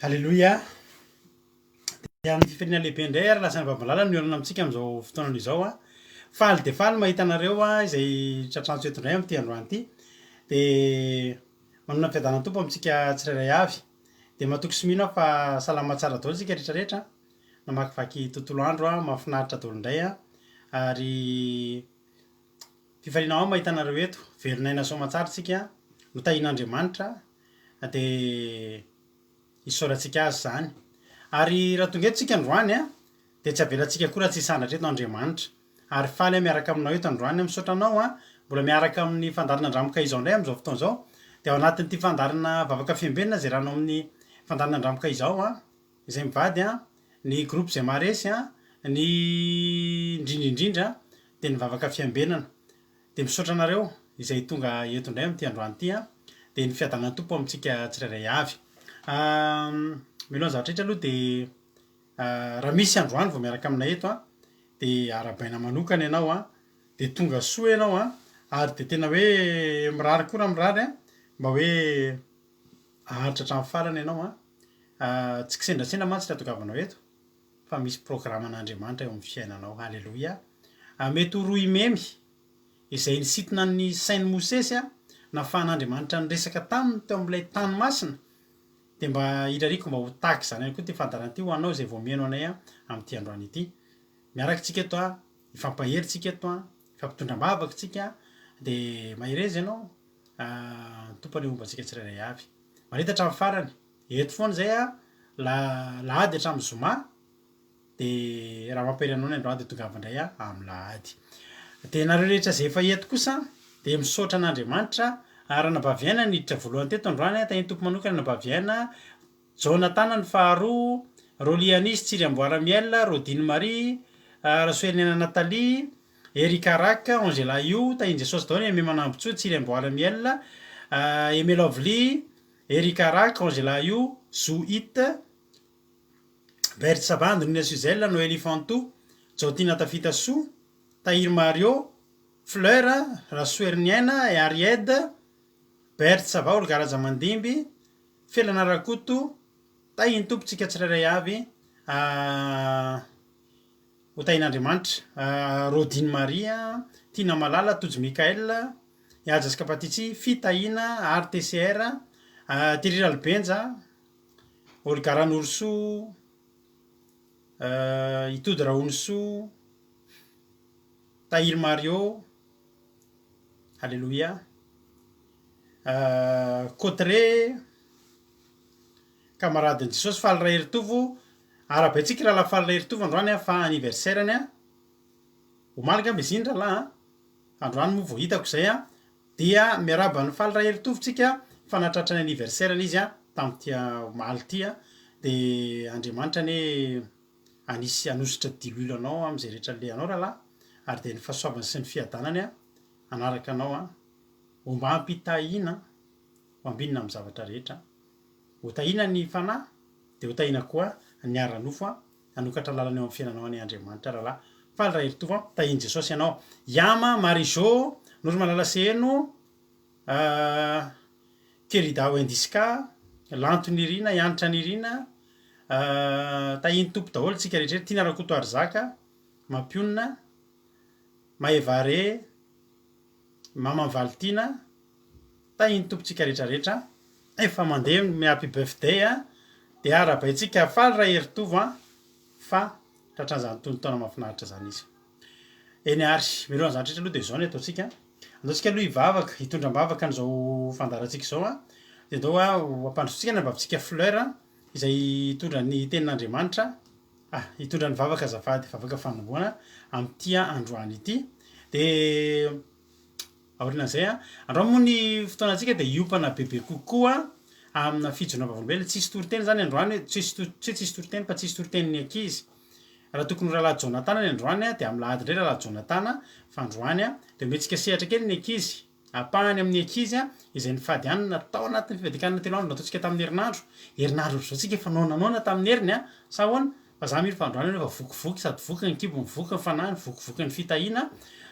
Alleloia. Dia amin'ny fifiriana lehibe indray ary lasana babalala ny olana amintsika amin'izao fotoanana izao a. Faly de faly mahita anareo a izay tratrantsy eto indray amin'ity androany ity. De manana fiadanana tompo amintsika tsirairay avy. De matoky sy mino aho fa salama tsara daholo isika rehetrarehetra. Namakivaky tontolo andro a, mahafinaritra daholo indray a. Ary fifaliana ao mahita anareo eto. Velonaina soamantsara isika no tahian'Andriamanitra de isaorantsika azy zany. Ary raha tonga eto tsika androany a de tsy avelantsika koa raha tsy hisandratra eto Andriamanitra. Ary faly miaraka aminao eto androany misaotra anao a, mbola miaraka amin'ny fandaharana Andramokay izao indray amin'izao fotoana izao. De ao anatin'ity fandaharana vavaka fiambenana zay rahanao amin'ny fandaharana Andramokay izao a, izay mivady a, ny groupe zay maharesy a, ny indrindraindrindra de ny vavaka fiambenana. De misaotra anareo izay tonga eto indray amin'ity androany ity a, de ny fiadanana tompo amintsika tsirairay avy. Mialohan'ny zavatra rehetra aloha de raha misy androany vao miaraka aminay eto a de arabaina manokana ianao a, de tonga soa ianao a, ary de tena hoe mirary koa raha mirary a, mba hoe aharitra hatramin'ny farany ianao a. Tsy kisendrasendra mantsy raha tongavanao eto fa misy programan'Andriamanitra eo amin'ny fiainanao. Alleloia. Mety ho roy memy izay nisintona ny sain'i Mosesy a, nahafahan'Andriamanitra niresaka taminy teo amin'ilay tany masina. De mba irariko mba ho tahaky zany ihany koa ty fandarana ty ho anao izay vao mihaino anay a amin'ity androany ity. Miaraka tsika eto a, ifampahery tsika eto a, ifampitondram-bavaka tsika de maherezy ianao tompo any omba antsika tsirairay avy. Marita hatramin'ny farany. Eto foana zay a, lahady hatramin'ny zoma de raha mampahery anao ny androany de tongava indray a amin'ny lahady. De nareo rehetra zay efa eto kosa de misaotra an'Andriamanitra. Ary Anabaviaina niditra voalohany teto androany a, tahiny tompo manokana Anabaviaina, Jonathan ny faharoa, Rolianisy Tsiriamboaramiel, Rodine Marie, Rasoelina Nathalie, Erika Rak, Angela Io, tahiny Jesosy daholo ame manambotsoa Tsiriamboaramiel, Aimé Lovely, Erika Rak, Angela Io, Zohit, Berthe Savand, Nina Suzel, Noélie Fantou, Jotina Tafitaso, Tahir Mario, Fleur, Rasoernienne, Aried, Berthe Sava, Olgaraja Mandimby, Felana Rakoto, tahiny tompontsika tsirairay avy, ho tahin'Andriamanitra, Rodine Maria, Tina Malala, Tojo Mikael, Iajasika Patitsy, Fitahina, RTCR, Tirira Albenja, Olgara Norso, Itody Raonso, Tahir Mario, Alléluia. Cotré, camarade Jesosy faly ray Heritovo, arabaitsika raha faly ray Heritovo androany a fa anniversaire-ny a. Omalika aby izy iny rahalahy androany moa vao hitako zay a, dia miaraba ny faly ray Heritovo tsika fa nahatratra ny anniversaire-ny izy a tamin'ity omaly ity a. De Andriamanitra anie anisy anositra dililo anao am'izay rehetra lehanao rahalahy, ary de ny fahasoavany sy ny fiadanany a anaraka anao a, ho mba ampitahina, ho ambinina amin'ny zavatra rehetra. Ho tahina ny fanahy de ho tahina koa ny ara-nofo a, hanokatra lalana eo amin'ny fiainanao any Andriamanitra rahalahy. Faly ray Heritovo a, tahiny Jesosy ianao. Yama, Marijo, Noro Malalaseno, Kerida Wendiska, Lanto Nirina, Yanitra Nirina, tahiny tompo daholo tsika rehetrarehetra. Tina Rakoto Arzaka, Mampionina, Maevare, Mama Valtina, tahiny tompontsika rehetrarehetra. Efa mandeha mi-happy birthday a, de arabaitsika faly ray Heritovo a, fa tratran'izany taona mahafinaritra zany izy. Eny ary, mialohan'ny zavatra rehetra aloha de zao ny ataontsika. Andaontsika aloha hivavaka, hitondram-bavaka an'izao fandaharantsika zao a. De andao a ho ampandrosotsika ny ambavintsika fleur izay hitondra ny tenin'Andriamanitra. Hitondra ny vavaka azafady, vavaka fanombohana amin'ity androany ity. De aorian'izay a, androany moa ny fotoanantsika de hiopana bebe kokoa amina fijona vavolombelona. Tsisy toriteny zany androany, tsisy toriteny fa tsisy toritenin'ny ankizy. Raha tokony rahalahy Jonathan ny androany a, de amin'ny lahady indray rahalahy Jonathan fa androany a de ometsika sehatra kely ny ankizy, apahany amin'ny ankizy a izay nifady ihany natao anatin'ny fivedikana telo andro nataontsika tamin'ny herinandro. Herinandro zao tsika efa naonanaona tamin'ny heriny a, sa ahoana? Fa za miro fa androany efa vokivoky sady voky ny kibo, mivoky ny fanahy, vokivoky ny fitahina.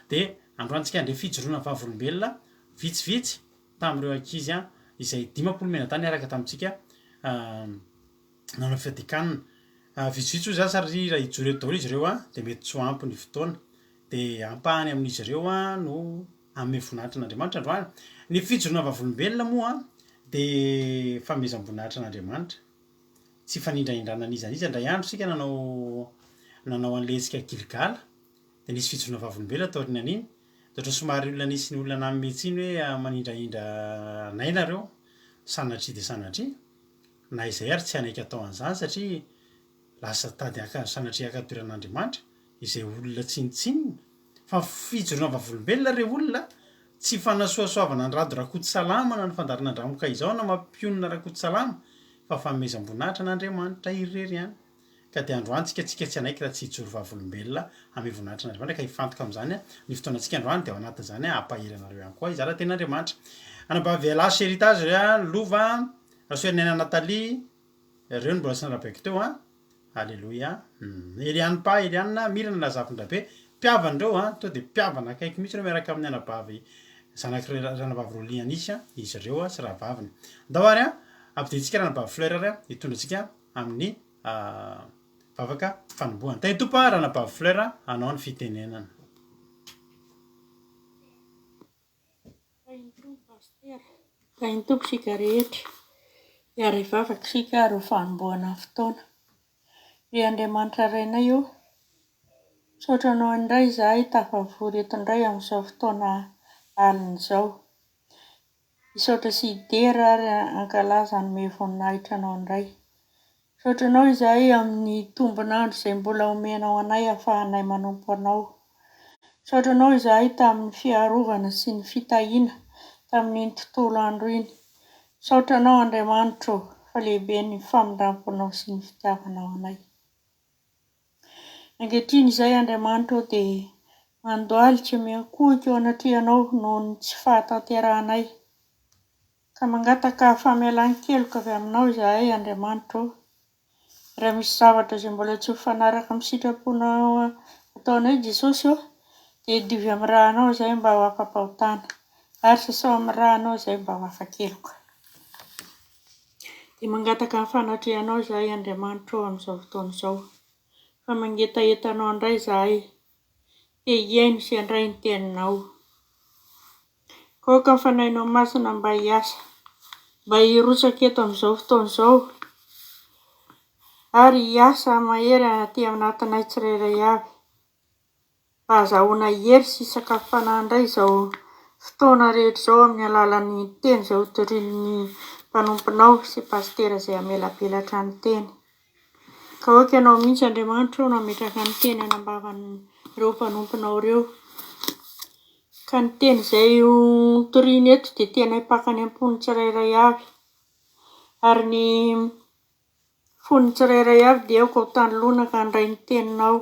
De androantsika andre fijoroana vavolombelona vitsivitsy tamin'ireo ankizy a izay 10 menatany niaraka tamintsika nanao fiadikanina vitsivitsy o za sary raha ijoro eto daholo izy ireo de mety tsy ho ampy ny fotoana de ampahany amin'izy ireo no ame voninahitran'andriamanitra androany ny fijoroana vavolombelona moa de famezam-boninahitra an'andriamanitra tsy fanindraindrana an'izany ndray andro sika nanao an'letsika Gilgala de nisy fijoroana vavolombelona taoriny an'iny de ohatry somary olona nisy ny olona nametsy iny hoe manindraindra anay nareo sanatria de sanatria na izay ary tsy anaiky atao an'izany satria lasa tady sanatria akatoran'andriamanitra izay olona tsinitsinina fa fijoroana vavolombelona re olona tsy fanasoasoavana ny rado rakotosalama na ny fandarana andramoka izao na mampionona rakotosalama fa famezam-boninahitra an'andriamanitra irery ihany ka de androany tsika tsy anaiky raha tsy hijoro vavolombelona ame voninahitra n'andriamanitra ka hifantoka am'izany ny fotoanantsika androany de ao anatin'izany ampahery anareo ihany koa izy ara-ten'andriamanitra anambavy alasy heritage lova rasoenina Natalie ireo ny mbola sy narabaiko teo alleloia Eliane mirana lazafindrabe mpiavana reo to de mpiavana akaiky mihitsy reo miaraka amin'ny anabavy zanaky ranabavy rolia anisy izy ireo sy rahavaviny ndao ary ampidiritsika ranabavy fleur ary hitondratsika amin'ny vavaka fanombohana tahitompo ranabavy fleur anao ny fitenenana Kaintompo sika rehetra iary vavaka sika ary ho fanombohana fotoana ry Andriamanitra renay io saotranao indray zahay tafavory eto indray amin'izao fotoana alin'izao isaotra sy idera ary ankalaza ny voninahitra anao indray saotranao izahay amin'ny tombonandro izay mbola omenao anay ahafahanay manompo anao saotranao izahay tamin'ny fiarovana sy ny fitahiana tamin'iny tontolo andro iny saotranao Andriamanitra fa lehibe ny famindramponao sy ny fitiavanao anay ankehitriny izay Andriamanitra dia mandoalika miankohika eo anatrianao noho ny tsy fahatanterahanay ka mangataka famelan-keloka avy aminao izahay Andriamanitra raha misy zavatra izay mbola tsy ho fanaraka amin'ny sitraponao ataonay Jesosy dia divy amin'ny rahanao izahay mba ho afa-pahotana ary sasao amin'ny rahanao izahay mba ho afa-keloka dia mangataka ny fanatrehanao izahay Andriamanitra amin'izao fotoana izao fa mangetaentanao indray izahay dia hiaino sy handray ny teninao koka mifanainao masina mba hiasa mba hirotsaka eto amin'izao fotoana izao ary hiasa mahery aty anatinay tsirairay avy mba hahazahoana hery sy sakafo fanahy indray izao fotoana rehetra izao amin'ny alalan'ny teny izay hotorian'ny mpanomponao sy pastera izay hamelapelatra ny teny ka oka ianao mihitsy Andriamanitra no hametraka ny teny anambavan'ireo mpanomponao ireo ka ny teny izay hotoriany eto dia tena hipakany am-pony tsirairay avy ary ny fony tsirairay avy dia aoka ho tanolona ka handray ny teninao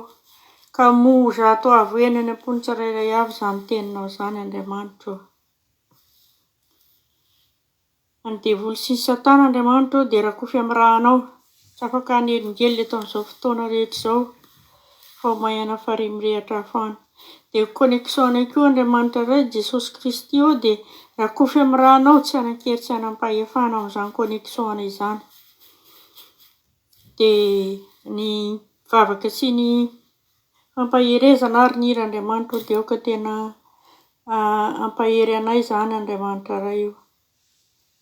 ka moza ato avoeny any am-pony tsirairay avy izany teninao izany Andriamanitra ny devoly sy ny satana Andriamanitra dia rakofy amin'ny rahanao tsy afaka hanelingelina eto amin'izao fotoana rehetra izao fa ho maihana farihy mirehatra hafana dia connexion-nay koa Andriamanitra iray Jesosy Kristy dia rakofy amin'ny rahanao tsy hanan-kery tsy hanam-pahefana amin'izany connexion izany dia ny vavaka sy ny fampaherezana ary ny Andriamanitra dia aoka tena ampahery anay izany Andriamanitra iray io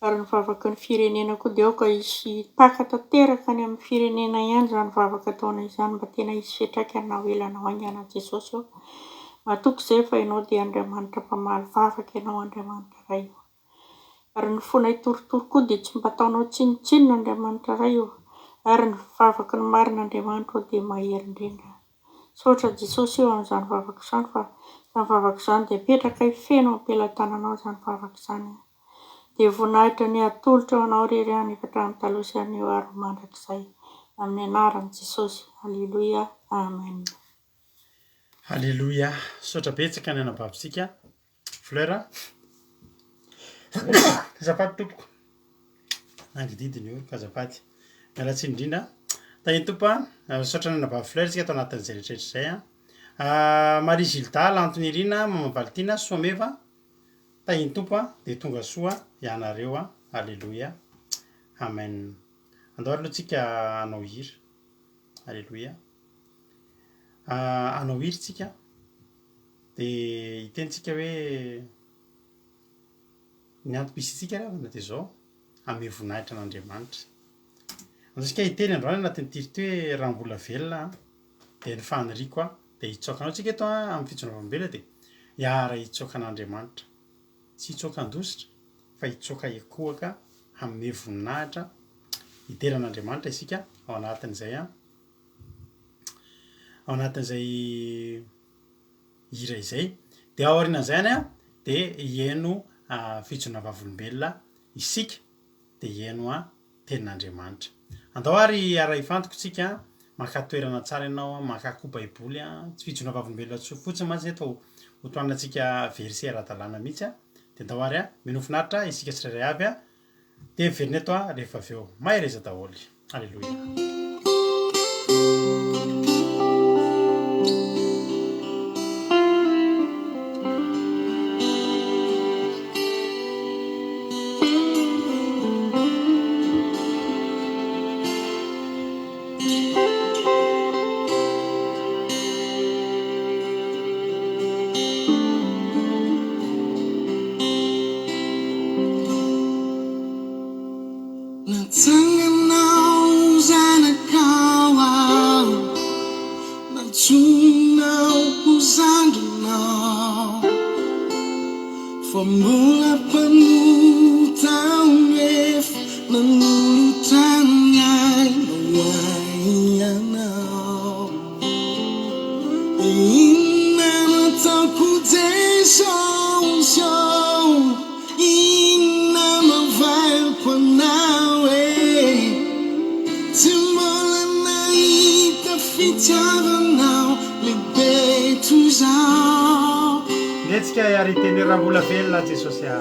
ary ny vavaka ny firenena koa dia aoka hisy paka tanteraka any amin'ny firenena ihany izany vavaka ataonay izany mba tena hisy fiantraikany na ho ela na ho haingana Jesosy matoky izay fa ianao dia Andriamanitra mpamaly vavaka ianao Andriamanitra iray io ary ny fonay torotoro koa dia tsy mba ataonao tsinitsinina Andriamanitra iray io ary ny vavaka ny marin'Andriamanitra dia mahery indrindra saotra Jesosy eo amin'izany vavaka izany fa izany vavaka izany dia apetraka hifeno ampelantananao izany vavaka izany dia voninahitra ny atolotra ho anao irery any efa hatramin'ny taloha sy anio ary mandrakizay amin'ny anaran'i Jesosy alleloia amen alleloia saotra betsaka ny anabavitsika fleur azafady tompoko nangididiny io ka azafady miala tsiny indrindra tahiny tompo saotra ny anabavy fleur tsika atao anatin'izay rehetrarehetra izay Marie Gilda Lantony Irina Mama Valtina Soameva tahiny tompo dia tonga soa ianareo alleloia amen andao ary alohantsika anao hira alleloia anao hiry tsika de hitentsika hoe ny antom-pisitsika ravana de zao ame voninahitra an'Andriamanitra antsika hiteny androany anatin'nytirity hoe raha mbola velona de ny faniriako a de hitsokanao tsika eto a amin'ny fitsona vambela de iara hitsoka an'Andriamanitra tsy hitsoka andositra fa hitsoka ekoaka ame voninahitra iteran'Andriamanitra isika ao anatin'izay a ao anatin'izay hira izay de ao aorianan'izay any a de hieno fitsona vavolombelona isika de hieno a tenin'Andriamanitra andao ary ara ifantoko tsika maka toerana tsara ianao makakoa baiboly a tsy fitsona vavolombelona fotsiny mantsy eto hotoanantsika verset ara-dalàna mihitsy a de andao ary a minofinaritra isika tsirairay avy a de miverina eto a rehefa avy eo mahereza daholy alleloia netsika ary teny raha mbola velona jesosy a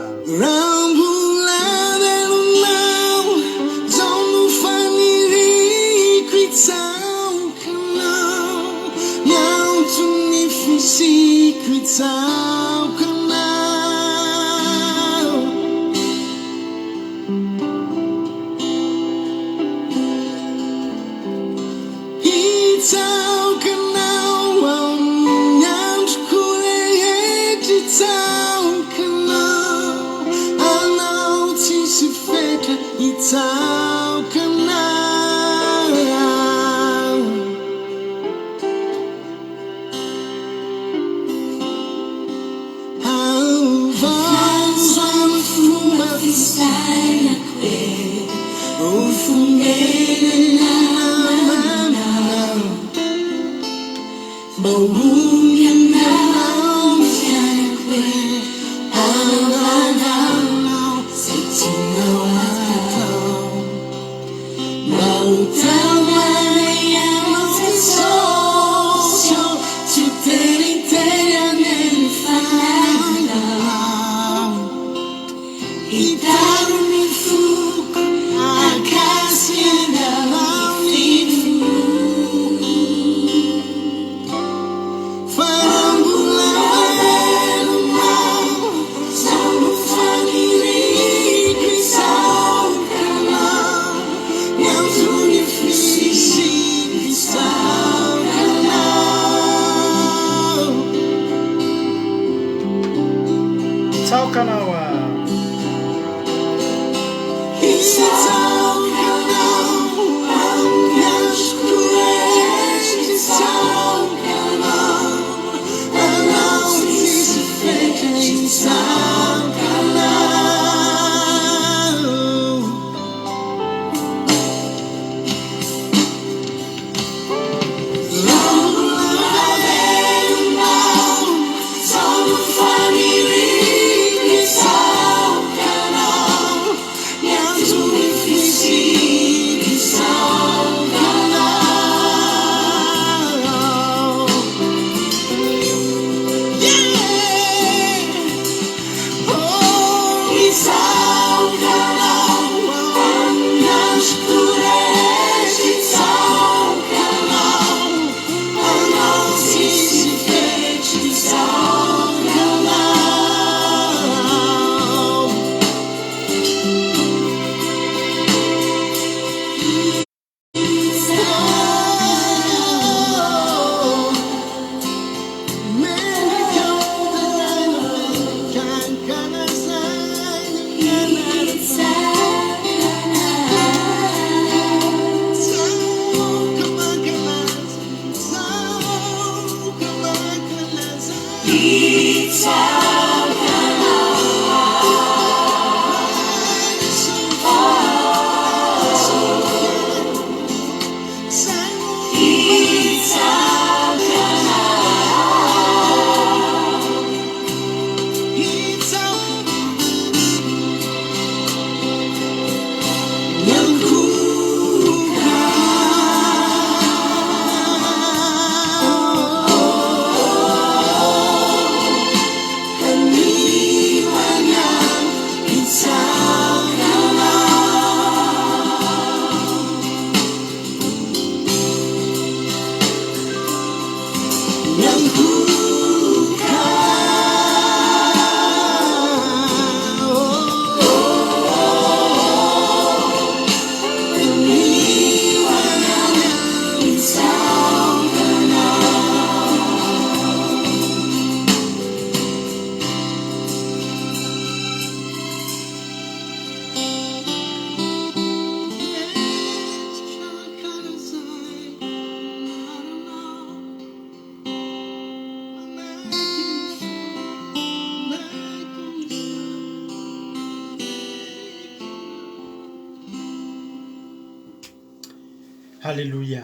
Halleloia.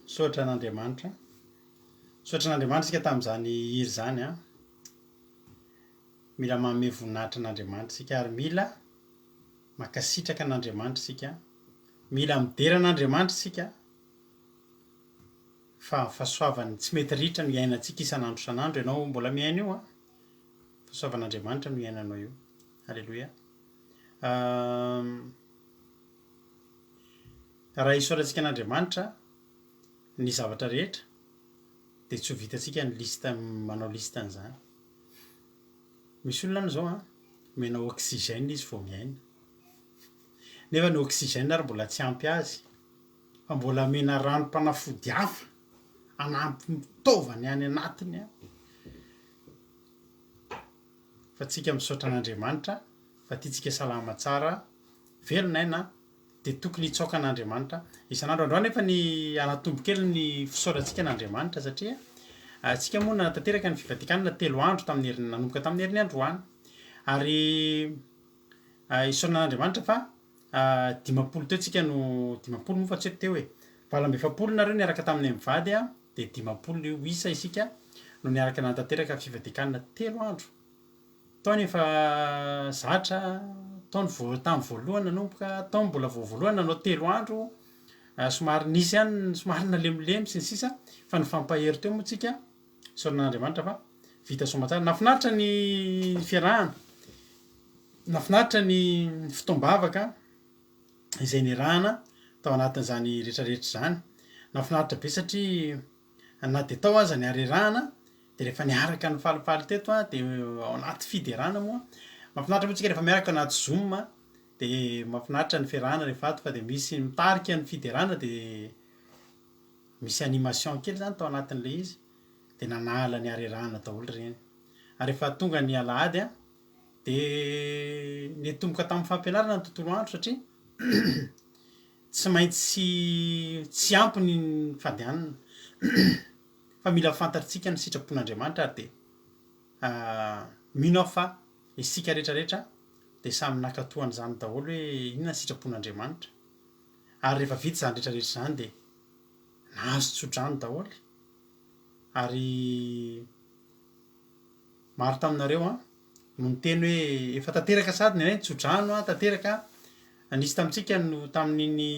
Soatra an'Andriamanitra. Soatra an'Andriamanitra isika tamin'izany hery zany a. Mila manome voninahitra an'Andriamanitra isika ary mila mankasitraka an'Andriamanitra isika. Mila midera an'Andriamanitra isika fa fahasoavany tsy mety ritra no iainantsika isan'andro isan'andro. Ianao mbola miaina io a. Fahasoavan'Andriamanitra no iainanao io. Halleloia. Raha hisoratsika an'Andriamanitra ny zavatra rehetra dia tsy ho vitantsika ny lista manao listan'izany. Misy olona zao a menao oxygène izy vao miaina. Nefa ny oxygène ary mbola tsy ampy azy fa mbola mena ranom-panafody hafa hanampy ny fitaovany any anatiny a. Fa tsika misaotra an'Andriamanitra fa tiantsika salama tsara, velona aina dia tokony hitsaoka an'Andriamanitra isan'andro. Androany nefa ny anatombo kely ny fisaorantsika an'Andriamanitra satria tsika moa natanteraka ny fivadikanana 3 andro tamin'ny herin'ny nanomboka tamin'ny herinandroany ary isaorana an'Andriamanitra fa 50 teo tsika no 50 moa fa tsy teo e 27 nareo niaraka tamin'ny mivady a dia 50 io isa isika no niaraka natanteraka fivadikanana 3 andro. Tao nefa zatra tamin'ny voalohany nanomboka tao mbola voalohany nanao 3 andro somary nisy ihany somary nalemilemy sy ny sisa fa ny fampahery teo moa tsika isaorana an'Andriamanitra fa vita soamantsara. Nafinaritra ny fiarahana, nafinaritra ny fitoam-bavaka izay nirahana tao anatin'izany rehetrarehetra zany. Nafinaritra be satria na dia tao aza ny arerahana dia rehefa niaraka ny falifaly teto a dia ao anaty fiderana moa mahafinaritra moa tsika rehefa miaraka anaty Zoom dia mahafinaritra ny fiarahana rehefa ato fa dia misy mitarika ny fiderana dia misy animation kely zany tao anatin'ilay izy dia nanala ny arerahana daholo ireny. Ary rehefa tonga ny alahady a dia netomboka tamin'ny fampianarana ny tontolo andro satria tsy maintsy tsy ampy ny fandehanana fa mila fantatritsika ny sitrapon'Andriamanitra ary dia mino aho fa isika rehetrarehetra dia samy nakatohana izany daholo hoe inona ny sitrapon'Andriamanitra ary rehefa vita izany rehetrarehetra izany dia nahazo tsodrano daholo. Ary maro taminareo a no niteny hoe efa tanteraka sady ny tsodrano a tanteraka nisy tamintsika no tamin'iny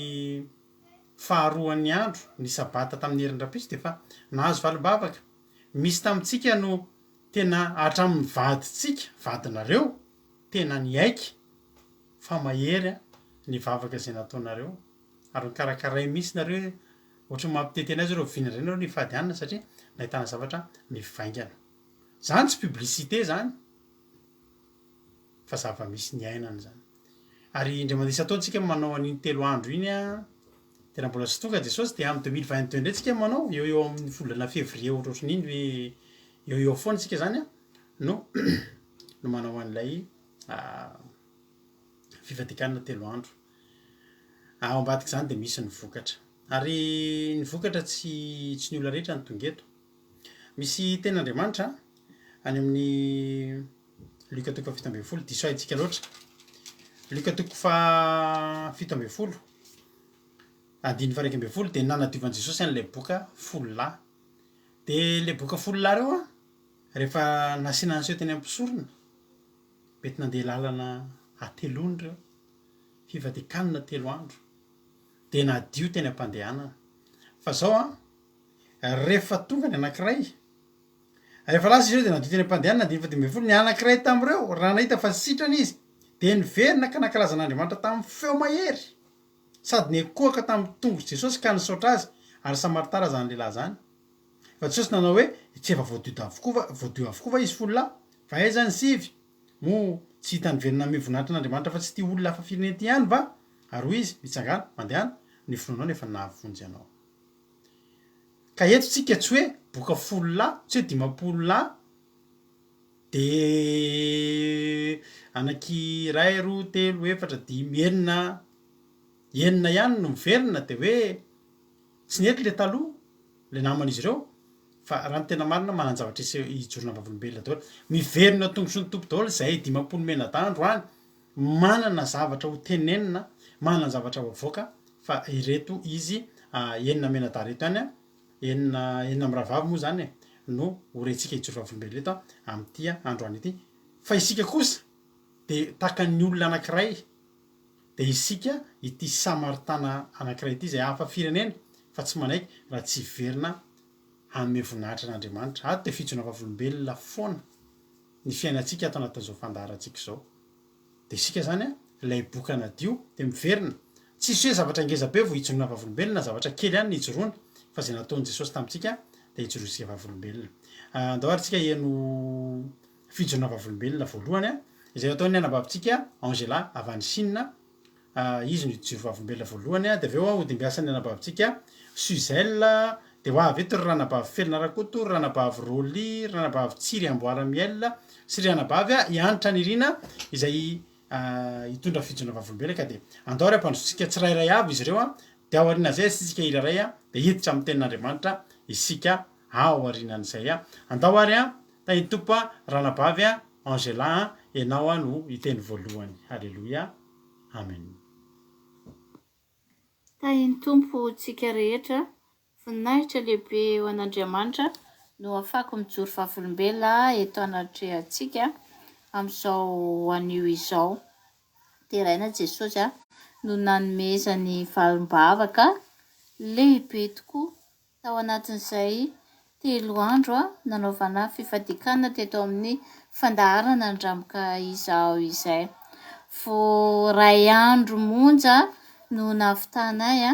faharoan'ny andro ny sabata tamin'ny herindrapisy dia efa nahazo valim-bavaka. Misy tamintsika no tena hatramin'ny vadintsika vadinareo tena niaiky fa mahery ny vavaka izay nataonareo ary nikarakaray misy nareo ohatry mampitety anazy ireo vinareo ny fadianina satria nahitana zavatra mivaingana. Zany tsy publicité zany fa zava-misy ny ainana zany. Ary indray mandeha ataontsika manao an'iny 3 andro iny a tena mbola tsy tonga Jesosy dia amin'ny 2022 indray tsika manao eo amin'ny volana février ohatrohatr'iny eo foana tsika zany a no manao an'ilay fivadikanana 3 andro. Ao ambadika zany dia misy ny vokatra ary ny vokatra tsy ny olona rehetra ny tonga eto. Misy ten'Andriamanitra any amin'ny Luka 7:10 diso haitsika loatra. Luka 7:10 2:12 dia nanadiovan Jesosy an'ilay boka folo lahy. Dia ilay boka folo lahy reo a rehefa nasiana an'izay teny am-pisorona mety nandeha lalana atelony reo fivadikanana 3 andro dia nadio teny am-pandehanana. Fa zao a rehefa tonga ny anankiray rehefa lasa izy eo dia nadio teny am-pandehanana 10:12 ny anankiray tamin'ireo raha nahita fa sitrana izy dia niverina ka nankalaza an'Andriamanitra tamin'ny feo mahery sady niekoaka tamin'ny tongotra Jesosy ka nisaotra azy ary Samaritara zany lehilahy zany. Fa Jesosy nanao hoe tsy efa voadio avokoa va izy folo lahy fa aiza ny sivy mo tsy hita ny verina mivonahitra an'Andriamanitra fa tsy tia olona hafa firenety ihany va ary hoy izy mitsangana mandehana ny fononao nefa nahavonjy anao. Ka eto tsika tsy hoe boka folo lahy tsy hoe 50 lahy dia anakiray 2 3 4 5 enina ihany no miverina dia hoe tsy nety le taloha le naman'izy ireo fa raha ny tena marina manan-javatra ijorona am-bavolombelona daholo miverina tongotra ny tompo daholo izay 50 menadandro any manana zavatra ho tenenina manana zavatra ho avoaka fa ireto izy enina menadara eto any a enina am'rahavavy moa zany no horentsika hijoro vavolombelona eto am'ty androany ity fa isika kosa de takan'ny olona anankiray de isika ity samaritana anankiray ity zay hafa firenena fa tsy manaiky raha tsy verina ame voninahitra an'andriamanitra ato de fijona vavolombelona foana ny fiainatsika ato anatin'izao fandaharantsika zao de isika zany a lay boky anadio de miverina tsisy hoe zavatra ngeza be vo hijoroana vavolombelona zavatra kely any ny hijoroana fa zay nataony jesosy tamitsika de hijoroantsika vavolombelona andao ary tsika eno fijoroana vavolombelona voalohany a izay ataony anabavitsika Angela avy any Chine izy no hijoro vavolombelona voalohany a de aveo a odimbiasan'ny anabavitsika Suzelle de ho avy eto ry ranabavy Felonarakoto ry ranabavy Roly ry ranabavy Tsiry Amboaramiel sy ry ranabavy a hianatra ny rina izay hitondra fijoroana vavolombelona ka de andao ary ampandrosotsika tsirairay avy izy ireo a de ao aoriana zay sitsika iraray a de hiditra amin'ny tenin'andriamanitra isika ao aorianan'izay a andao ary a tahitompo a ranabavy a Angela ianao a no hiteny voalohany halleloia amen tahiny tompo tsika rehetra voninahitra lehibe ho an'Andriamanitra no afaka mijoro vavolombelona eto anatrehantsika amin'izao anio izao de raina Jesosy a no nanomezany valombavaka lehibe tokoa tao anatin'izay 3 andro a nanaovana fifadikana teto amin'ny fandaharana andramboka izao izay vo 2 andro monja no nahavitanay a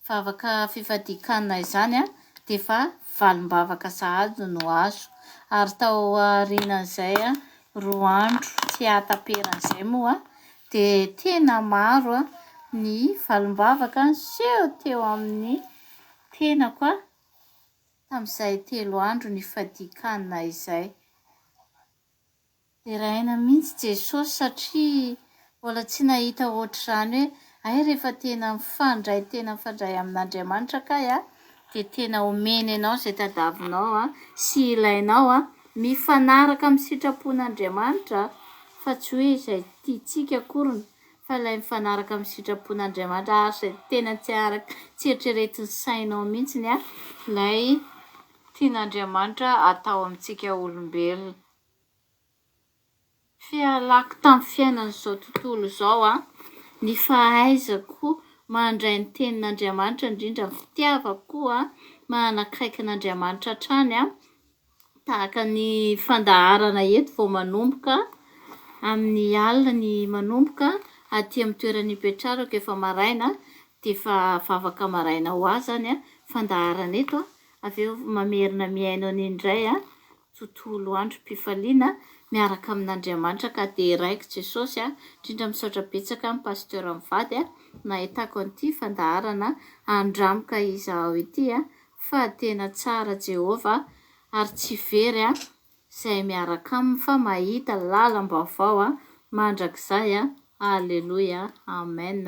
vavaka fifadikana izany a de fa valombavaka sahady no azo ary tao aorianan'izay a 2 andro tsy ataperan'izay moa de tena maro a ny valombavaka seho teo amin'ny tenako a tam'izay 3 andro ny fadikana izay de raina mihitsy Jesosy satria mbola tsy nahita ohatr'izany hoe ay rehefa tena mifandray amin'Andriamanitra kay a de tena omeny ianao zay tadavinao a sy ilainao a mifanaraka amin'ny sitrapon'Andriamanitra fa tsy hoe izay tiantsika akoriny fa ilay mifanaraka amin'ny sitrapon'Andriamanitra ary zay tena tsy eritreretin'ny sainao mihitsiny a ilay tian'Andriamanitra atao amintsika olombelona fialako tamin'ny fiainan'izao tontolo izao a ny fahaizako mandray ny tenin'Andriamanitra indrindra ny fitiavako a manakaiky n'Andriamanitra hatrany a tahaka ny fandaharana eto vao manomboka amin'ny alina ny manomboka aty amin'ny toerana ipetrarako efa maraina de fa vavaka maraina ho azy zany a fandaharana eto a aveo mamerina miaino an'indray a tontolo androm-pifaliana miaraka amin'Andriamanitra ka de raiko Jesosy a indrindra misaotra betsaka amin'ny pasteur mivady a nahitako an'ity fandaharana andramboka izao ity a fa tena tsara Jehova ary tsy very a zay miaraka aminy fa mahita lalam-baovao a mandrakizay a alleluia amen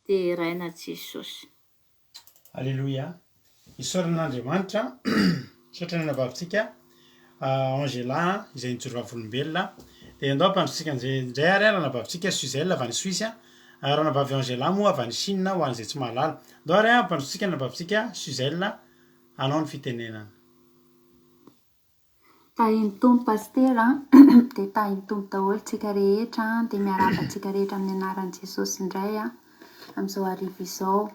de raina Jesosy alleluia isaoran'Andriamanitra saotra ny anabavitsika Angela izay nijoro vavolombelona de andao ampandrotsika ndray ary a ranabavitsika Suzelle avy any Suisse a ranabavy Angela moa avy any Chine ho an'izay tsy mahalala andao ary a ampandrotsika ranabavitsika Suzelle anao ny fitenenana tahiny tompo pastera de tahiny tompo daholo tsika rehetra de miaraka tsika rehetra amin'ny anaran'i Jesosy indray a amin'izao arivo izao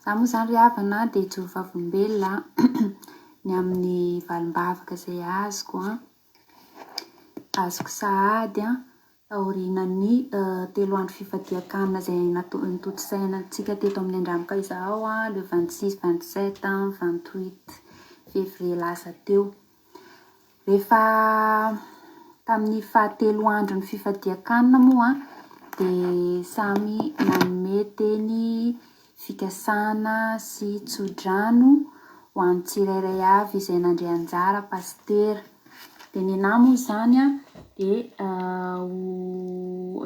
za moa zany ry havana de hijoro vavolombelona ny amin'ny valombavaka izay azoko sahady a taorianany 3 andro fifadiakanina zay nitotsainantsika teto amin'ny andramboka izao a le 26 27 28 février lasa teo rehefa tamin'ny 3 andro ny fifadiakanina moa de samy nanome teny fikasana sy tsodrano ho an'ny tsirairay avy izay nandray anjara pastera de ny anahy moa zany a de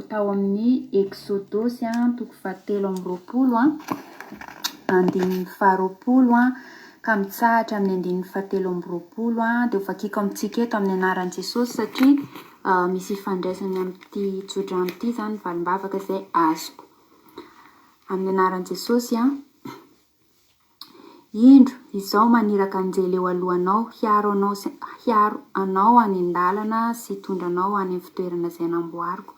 tao amin'ny exodosy a 7:20 andininy 20 ka mitsahatra amin'ny 7:20 de ho vakiko amintsika eto amin'ny anaran'i Jesosy satria misy ifandraisany amin'ity tsodrano ity zany valombavaka izay azoko amin'ny anaran'i Jesosy a Indro izao maniraka anjely eo alohanao, hiaro anao any an-dalana sy hitondranao any amin'ny fitoerana izay namboariko.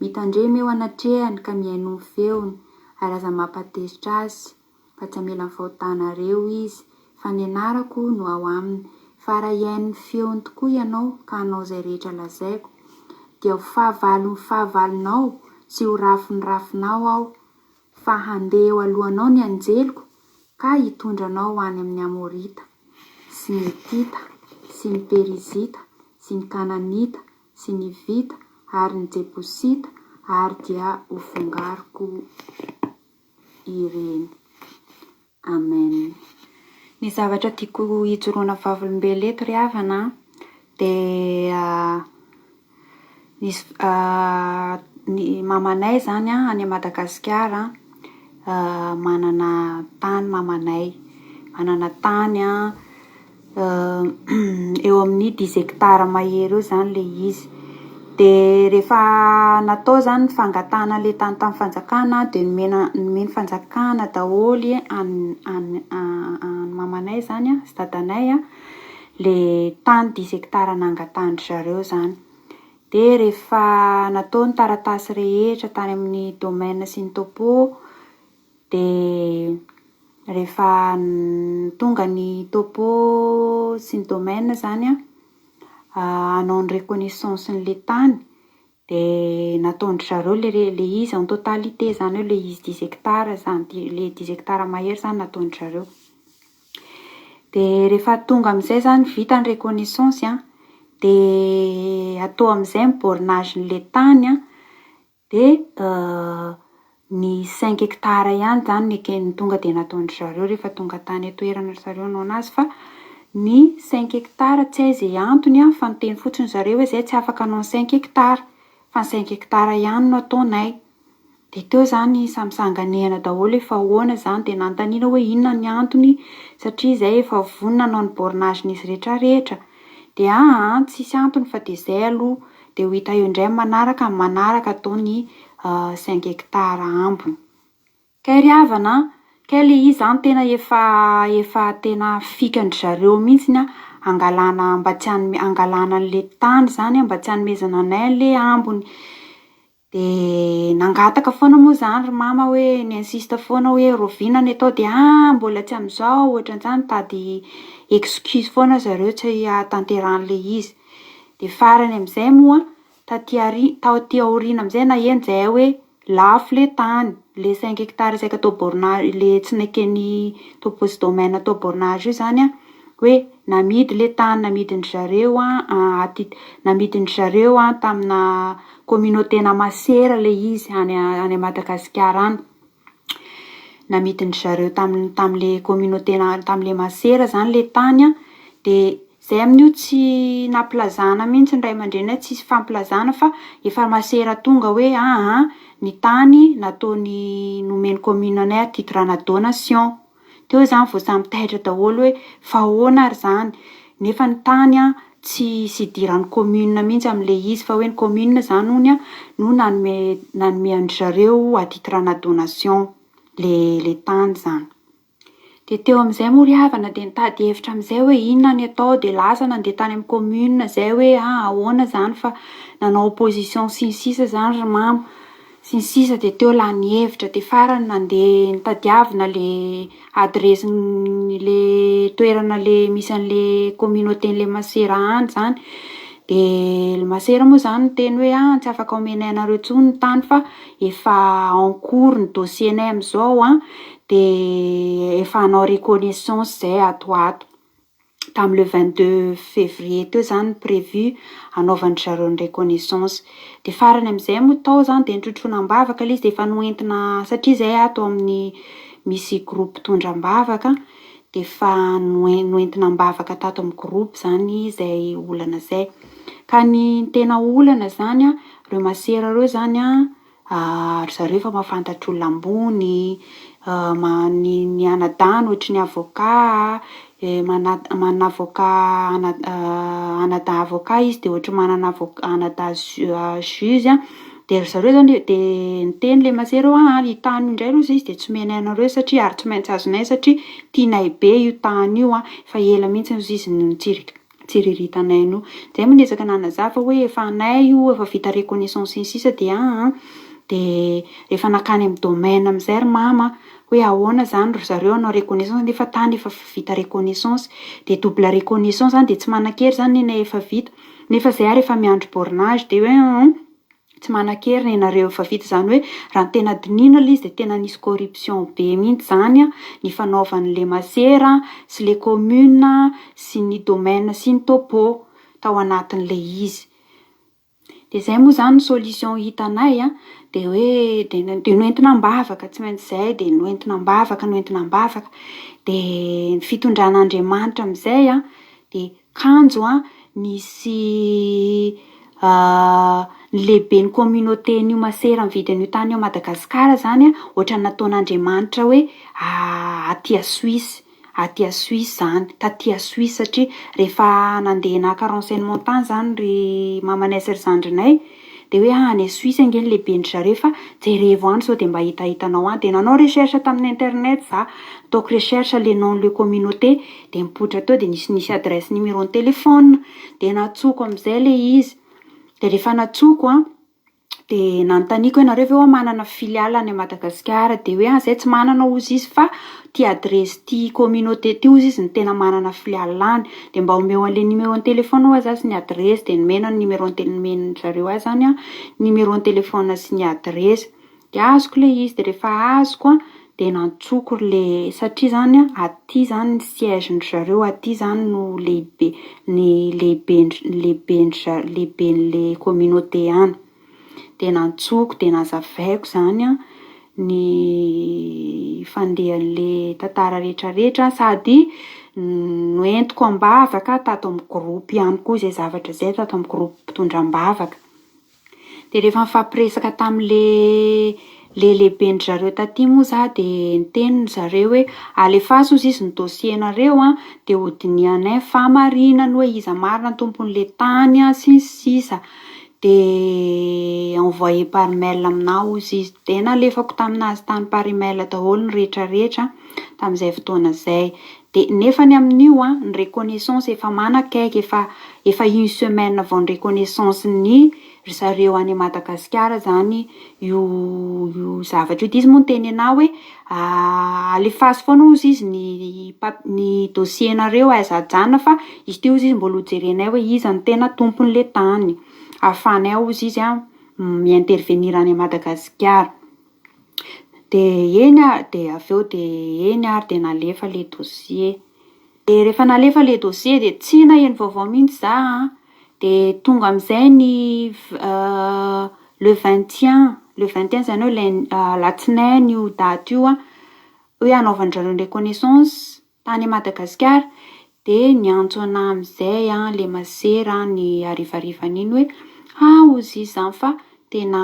Mitandremo eo anatrehany ka mihaino ny feony, ary aza mampatezitra azy, fa tsy hamela ny fahotanareo izy, fa ny anarako no ao aminy. Fa raha hihaino ny feony tokoa ianao ka hanao izay rehetra lazaiko, dia ho fahavalonao sy ho rafinao aho, fa handeha eo alohanao ny anjeliko ka hitondranao any amin'ny Amorita, sy ny Etita, sy ny Perizita, sy ny Kananita, sy ny Vita, ary ny Jebosita, ary dia ho fongariko ireny. Amen. Ny zavatra tiako hijoroana vavolombelona eto ry havana dia ny mamanay zany any Madagasikara manana tany mamanay, manana tany eo amin'ny 10 hectares mahery eo zany le izy. De rehefa natao zany ny fangatana le tany tamin'ny fanjakana dia nomeny fanjakana daholy any mamanay zany sy dadanay le tany 10 hectares nangatandry zareo zany. De rehefa natao ny taratasy rehetra tany amin'ny domaine sy ny topo, de rehefa tonga ny topo sy ny domaine zany hanao ny reconnaissance n'le tany, de nataondry zareo le izy en totalité zany hoe le izy 10 hectares zany, le 10 hectares mahery zany nataondry zareo. De rehefa tonga amin'izay zany vita ny reconnaissance de atao amin'izay ny bornage n'le tany de ny 5 hectares ihany zany ny tonga de nataondry zareo rehefa tonga tany atoerana zareo hanao anazy, fa ny 5 hectares tsy hay izay antony fa niteny fotsiny zareo hoe zay tsy afaka hanao 5 hectares fa ny 5 hectares ihany no ataonay. De teo zany samisanganehana daholo hoe fa ahoana zany, de nanontaniana hoe inona ny antony satria zay efa vonona hanao ny bornage n'izy rehetrarehetra. De tsisy antony fa de zay aloha, de ho hita eo indray manaraka atao ny 5 hectares ambony. Kay ry havana, kay le izy zany tena efa tena fikandry zareo mihitsy angalana mba tsy angalana an'le tany zany mba tsy hanomezana anay an'le ambony. De nangataka foana moa zany ry mama hoe ni-insiste foana hoe roviana ny atao, de mbola tsy amin'izao ohatran'izany tady excuse foana zareo tsy hatanteran'le izy. De farany amin'izay moa taty aoriana amin'izay naheno zay hoe lafo le tany, le 5 hectares saika atao bornage, le tsy naken'ny topo sy domaine atao bornage io zany hoe namidy le tany namidindry zareo namidindry zareo tamina communauté-na Masera le izy any Madagasikara any. Namidindry zareo tam'le communauté-na tam'le Masera zany le tany de zay amin'io tsy nampilazana mihitsy ny ray aman-dreniny tsisy fampilazana fa efa Masera tonga hoe ny tany nataony nomeny commune-nay à titre na donation. Teo zany vao samy taitra daholo hoe fa ahoana ary zany, nefa ny tany tsy idiran'ny commune mihitsy amin'le izy fa hoe ny commune zany hono no nanome zareo à titre na donation le tany zany. De teo amin'izay moa ry havana de nitady hevitra amin'izay hoe inona ny atao, de lasa nandeha tany amin'ny commune zay hoe ahoana zany, fa nanao opposition sy ny sisa zany ry mama sy ny sisa. De teo lany hevitra de farany nandeha nitadiavina le adresy le toerana le misy an'le communauté n'le Masera any zany. De le Masera moa zany niteny hoe tsy afaka omenay anareo intsony ny tany fa efa en cours ny dossier-nay amin'izao de efa hanao reconnaissance zay ato. Tamin'ny le 22 février teo zany prévu hanaovandry zareo ny reconnaissance. De farany amin'izay moa tao zany de nitrotroana-bavaka le izy de efa noentina satria zay atao amin'ny misy groupe tondram-bavaka, de fa noentina-bavaka tato amin'ny groupe zany zay olana zay. Ka ny tena olana zany reo Masera reo zany zareo efa mahafantatra olona ambony, ny anadahany ohatry ny avocat, manana avocat anadahy avocat izy de ohatry manana avocat anadahy juge De ry zareo zany de niteny le masera io tany io indray aloha izy de tsy menay anareo satria ary tsy maintsy azonay satria tianay be io tany io fa ela mihitsy izy tsiriritanay io. Zay moa niezaka nanazava hoe efa anay io efa vita reconnaissance iny sisa de de rehefa nakany amin'ny domaine amin'izay ry mama hoe ahoana zany ry zareo hanao reconnaissance nefa tany efa vita reconnaissance de double reconnaissance zany de tsy manan-kery zany nenay efa vita nefa zay ary efa miandry bornage de hoe tsy manan-kery nenareo efa vita zany hoe raha ny tena dinihina ilay izy de tena nisy corruption be mihitsy zany ny fanaovan'le masera sy le commune sy ny domaine sy ny topo tao anatin'le izy. De zay moa zany solution hitanay de hoe de noentina mbavaka tsy maintsy zay de noentina mbavaka de ny fitondran'Andriamanitra amin'izay de kanjo nisy ny lehibe ny communauté n'io masera mividy an'io tany io Madagasikara zany ohatra nataon'Andriamanitra hoe aty à Suisse zany taty à Suisse satria rehefa nandeha naka renseignement tany zany ry mamanay sy ry zandrinay de hoe any à Suisse ange ny lehiben'ny zareo fa jerevo any sao de mba hitahitanao any de nanao recherche tamin'ny internet za ataoko recherche le nom le communauté de mipoitra teo de nisy adresse numéro ny téléphone de natsoko amin'izay le izy de rehefa natsoko de nanontaniako hoe nareo ve manana filiale any Madagasikara de hoe zay tsy manana ozy izy fa ty adresse ty communauté ty ozy izy ny tena manana filiale any de mba omeo an'le numéro ny téléphone ho azy sy ny adresse de nomena ny numéro ny zareo azy zany numéro ny téléphone sy ny adresse de azoko le izy de rehefa azoko de nantsoko le satria zany aty zany ny siège ny zareo aty zany no lehiben'le communauté any de nantsoko de nazavaiko zany ny fandehan'le tantara rehetrarehetra sady noentiko ambavaka tato amin'ny groupe ihany koa zay zavatra zay tato amin'ny groupe mpitondram-bavaka de rehefa mifampiresaka tamin'le lehiben'ny zareo taty moa za de niteny zareo hoe alefaso ozy izy ny dossier-nareo de hodinianay famarinany hoe iza marina tompon'le tany sy ny sisa de envoyé par mail aminao izy de nalefako taminazy tany par email daholo ny rehetrarehetra tamin'izay fotoana zay de nefany amin'io ny reconnaissance efa manakaiky efa une semaine vao ny reconnaissance ny ry zareo any Madagasikara zany io zavatra io izy moa niteny anao hoe alefaso foana ozy izy ny dossier-nareo aiza ajanona fa izy ty ozy izy mbola hojerenay hoe iza ny tena tompon'le tany ahafahanay ozy izy mi-intervenir any Madagasikara de eny de aveo de eny ary de nalefa le dossier de rehefa nalefa le dossier de tsy naheno vaovao mihitsy za de tonga amin'izay ny le 21 zany hoe latsinainy io daty io hoe anaovan'zareo reconnaissance tany Madagasikara de niantso ana amin'izay le masera ny arivarivany hoe ozy izy zany fa tena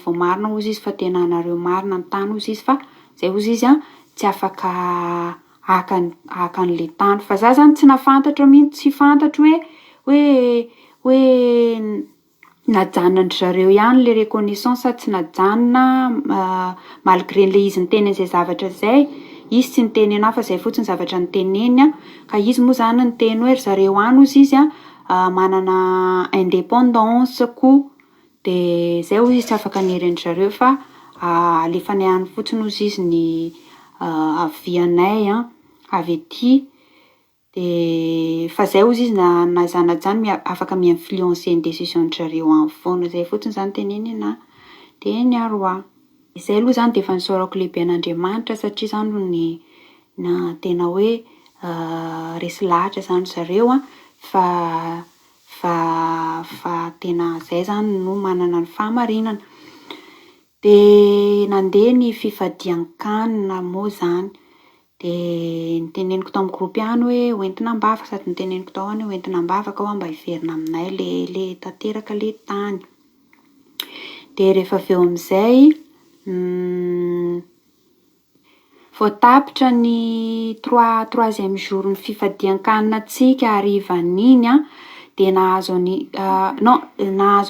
vao marina ozy izy fa tena anareo marina ny tany ozy izy fa zay ozy izy tsy afaka hakan'le tany fa za zany tsy nafantatra mihitsy tsy fantatro hoe najanona zareo ihany le reconnaissance tsy najanona malgré le izy niteny an'izay zavatra zay izy tsy niteny anahy fa zay fotsiny zavatra niteneny ka izy moa zany niteny hoe zareo any ozy izy manana indépendance koa de zay ozy izy tsy afaka aniren'ny zareo fa alefanay any fotsiny ozy izy ny avianay avy aty de fa zay ozy izy na zany afaka mi-influencer ny décision zareo any foana zay fotsiny zany teneny anahy de niaroa izay aloha zany de efa nisaorako lehibe an'Andriamanitra satria zany na tena hoe resy lahatra zany zareo fa tena zay zany no manana ny fahamarinana de nandeha ny fifadian-kanina moa zany de niteneniko tao amin'ny groupe ihany hoe hoentina mbavaka sady niteneniko tao any hoe hoentina mbavaka mba hiverina aminay le tanteraka le tany de rehefa aveo amin'izay vao tapitra ny troisième jour ny fifadian-kanina tsika harivan'iny dia nahazo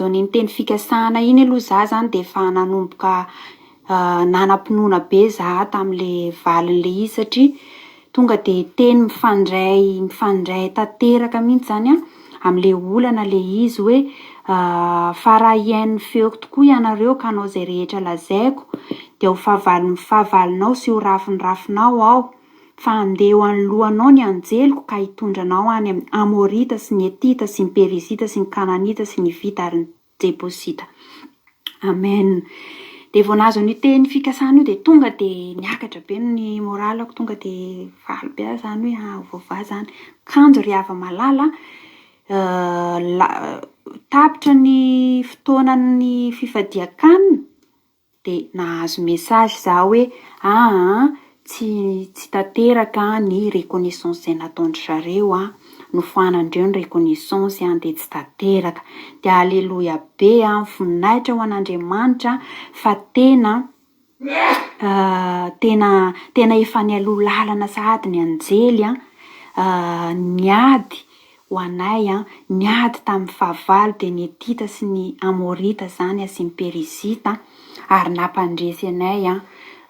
ny teny fikasana iny aloha za zany dia efa nanomboka nanam-pinoana be za tamin'le valin'le izy satria tonga dia teny mifandray tanteraka mihitsy zany amin'le olana le izy hoe fa raha iain'ny feoko tokoa ianareo ka anao izay rehetra lazaiko dia ho fahavalinao sy ho rafinrafinao aho fa andeha ho anoloanao ny anjeliko ka hitondranao any amin'ny Amorita sy ny Etita sy ny Perizita sy ny Kananita sy ny Hivita ary ny Jebosita. Amen. Dia vao nahazo ny teny fikasana io dia tonga dia niakatra be ny moralako, tonga dia faly be aho zany hoe vaovà zany. Kanjo ry hava malala, tapitra ny fotoanan'ny fifadian-kanina dia nahazo mesazy za hoe tsy tanteraka ny reconnaissance izay nataondry zareo nofoanandreo ny reconnaissance dia tsy tanteraka. Dia aleloia be voninahitra ho an'Andriamanitra fa tena efa nialoha lalana sahady ny anjely niady ho anay niady tamin'ny fahavalo dia ny Etita sy ny Amorita zany sy ny Perizita ary nampandresy anay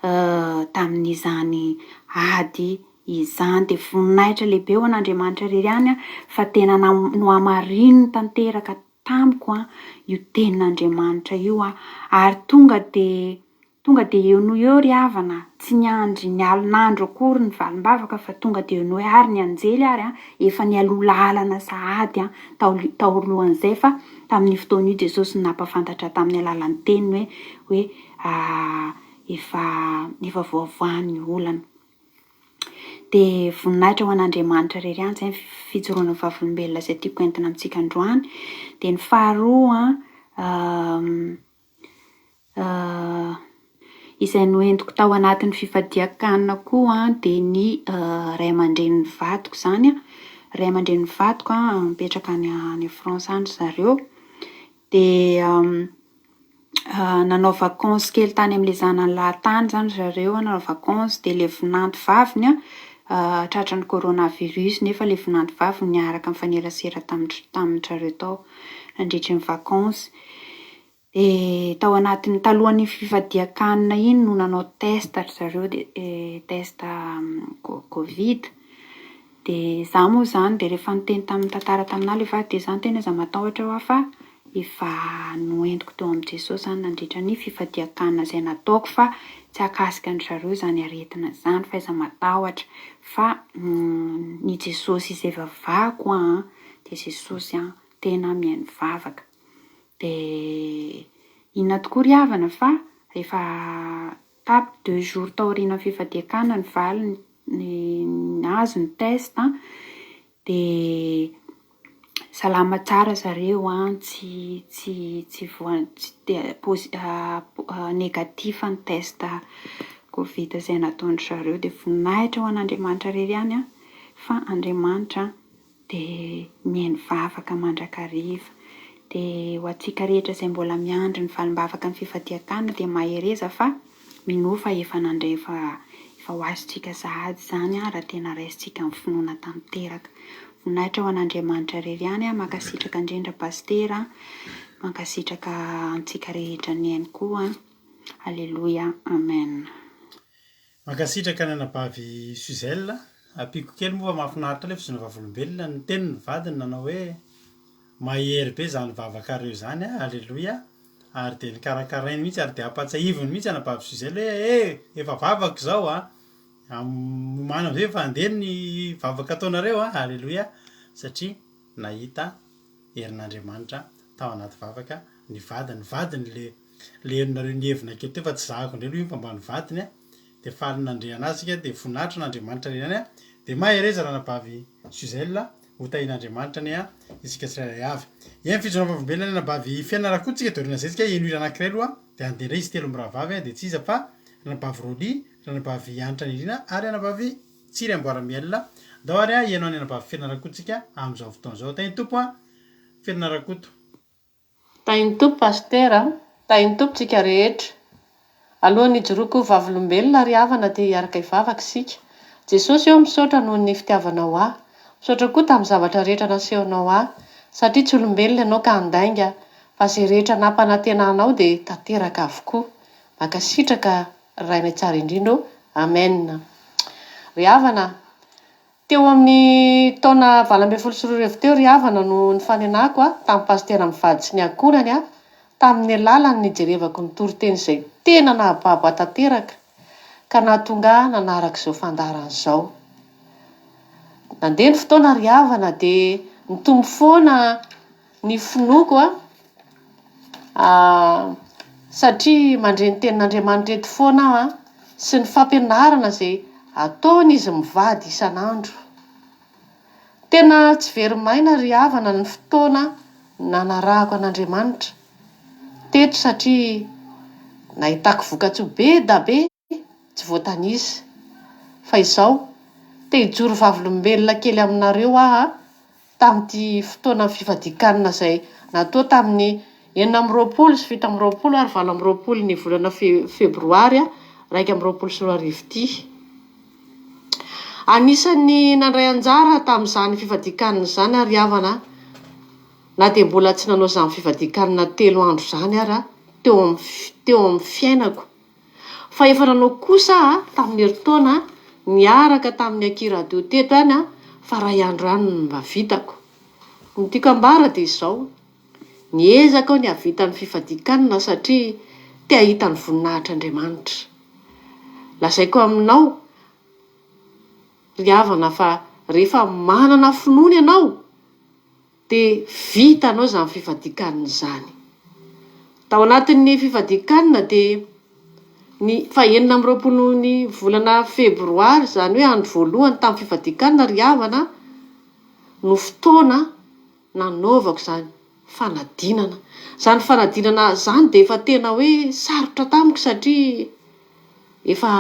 tamin'izany ady izany. Dia voninahitra lehibe ho an'Andriamanitra rery any fa tena no hamarino tanteraka tamiko io tenin'Andriamanitra io ary tonga dia eo no eo ry havana tsy niandry ny alonandro akory ny valim-bavaka fa tonga dia eo no ary ny anjely ary efa nialoha lalana sahady taolohan'izay fa tamin'ny fotoana io Jesosy nampafantatra tamin'ny alalan'ny teny hoe efa voavoan'ny olana. Dia voninahitra ho an'Andriamanitra rery any izay fijoroana vavolombelona izay tiako entina amintsika androany. Dia ny faharoa izay noentiko tao anatin'ny fifadian-kanina koa dia ny ray aman-drenin'ny vadiko zany ray aman-drenin'ny vadiko mipetraka any France any zareo. Dia nanao vakansy kely tany amin'ilay zanany lahatany zany zareo nanao vakansy dia ilay vinanty vaviny tratran'ny coronavirus nefa ilay vinanty vaviny niaraka mifanerasera tamin-jareo tao nandritry ny vakansy. Tao anatin'ny talohan'ny fifadian-kanina iny no nanao test zareo test covid. Dia za moa zany dia rehefa niteny tamin'ny tantara taminahy ilay vady dia zany tena iza matahotra ho fa efa noentiko teo amin'i Jesosy zany nandritra ny fifadian-kanina izay nataoko fa tsy hakasika ny zareo zany aretina zany fa iza matahotra fa ny Jesosy izay vavahako dia Jesosy tena mihaino vavaka. Dia inona tokoa ry havana fa rehefa tapy 2 jours taoriana fifadian-kanina ny valy nahazo ny test dia salama tsara zareo tsy negatif ny test covid izay nataondry zareo. Dia voninahitra ho an'Andriamanitra rery any fa Andriamanitra dia mihaino vavaka mandrakariva. Dia ho antsika rehetra izay mbola miandry ny valim-bavaka ny fifadian-kanina dia mahereza fa minofa efa nandray efa ho azontsika sahady zany raha tena raisintsika amin'ny finoana tanteraka. Voninahitra ho an'Andriamanitra rery any mankasitraka indrindra pastera, mankasitraka antsika rehetra ny ainy koa. Aleloia, amen. Mankasitraka ny anabavy Suzelle apiko kely moa mahafinaritra ilay fizona vavolombelona ny teniny vadiny nanao hoe mahery be zany vavakareo zany aleloia ary dia nikarakarainy mihitsy ary dia ampatsahiviny mihitsy anabavy Suzelle hoe efa vavaka zao mana amizay efa andeny ny vavaka ataonareo aleloia satria nahita herin'Andriamanitra tao anaty vavaka ny vadiny le nareo nievina kely teo fa tsy zahako indray io fambany vadiny dia falin'Andria anazy dia voninahitra n'Andriamanitra reny dia mahereza anabavy Suzelle hotahin'Andriamanitra ny isika tsirairay avy. Eny fijona vavolombelona ny anabavy Fianarakodia dia orina zay tsika enoira anankiray aloha dia andeha izy 3 mirahavavy dia tsy iza fa anabavy Roly, anabavy Anitra Nirina ary anabavy Tsiry Amboaramiel. Dao ary ianao ny anabavy Fianarakodia amin'izao fotoan'izao. Tainy tompo Fianarakoto. Tainy tompo pastera, tainy tompo tsika rehetra. Alohan'ny hijoroako vavolombelona ry havana dia hiaraka hivavaka isika. Jesosy eo misaotra noho ny fitiavanao ahy. Misaotra koa tamin'ny zavatra rehetra nasehonao ahy. satria tsy olombelona ianao ka andainga fa izay rehetra nampanantenanao dia tanteraka avokoa. Makasitraka raina tsara indrindra. Amen. Ry havana, teo amin'ny taona 2024 teo ry havana no nifanenako tamin'ny pastera mivady sy ny ankonany tamin'ny alalany nijerevako ny toriteny izay tena nahababa tanteraka ka nahatonga nanaraka izao fandaran'izao. Nandeha ny fotoana ry havana dia nitombo foana ny finoako satria mandre ny tenin'Andriamanitra eto foana aho sy ny fampianarana izay ataon'izy mivady isan'andro. Tena tsy very maina ry havana ny fotoana nanarahako an'Andriamanitra teto satria nahitako vokatsoa be da be tsy voatanisa. Fa izao te hijoro vavolombelona kely aminareo tamin'ity fotoana fifadikanana izay natao tamin'ny 9 sy 7 ary 9 ny volana febroary 2024 ity. Anisan'ny nandray anjara tamin'izany fifadikanana izany ry havana, na dia mbola tsy nanao izany fifadikanana 3 andro izany ary teo amin'ny fiainako. Fa efa nanao kosa tamin'ny herintaona niaraka tamin'ny Akiradio teto any fa 2 andro any no mba vitako. Ny tiako ambara dia izao, niezaka aho ny havita ny fifadikanana satria te hahita ny voninahitr'Andriamanitra. Lazaiko aminao ry havana fa rehefa manana finoana ianao dia vitanao izany fifadikanana izany. Tao anatin'ny fifadikanana dia ny 9 ny volana febroary, izany hoe andro voalohany tamin'ny fifadikanana ry havana, no fotoana nanaovako izany fanadinana. Izany fanadinana izany dia efa tena hoe sarotra tamiko satria efa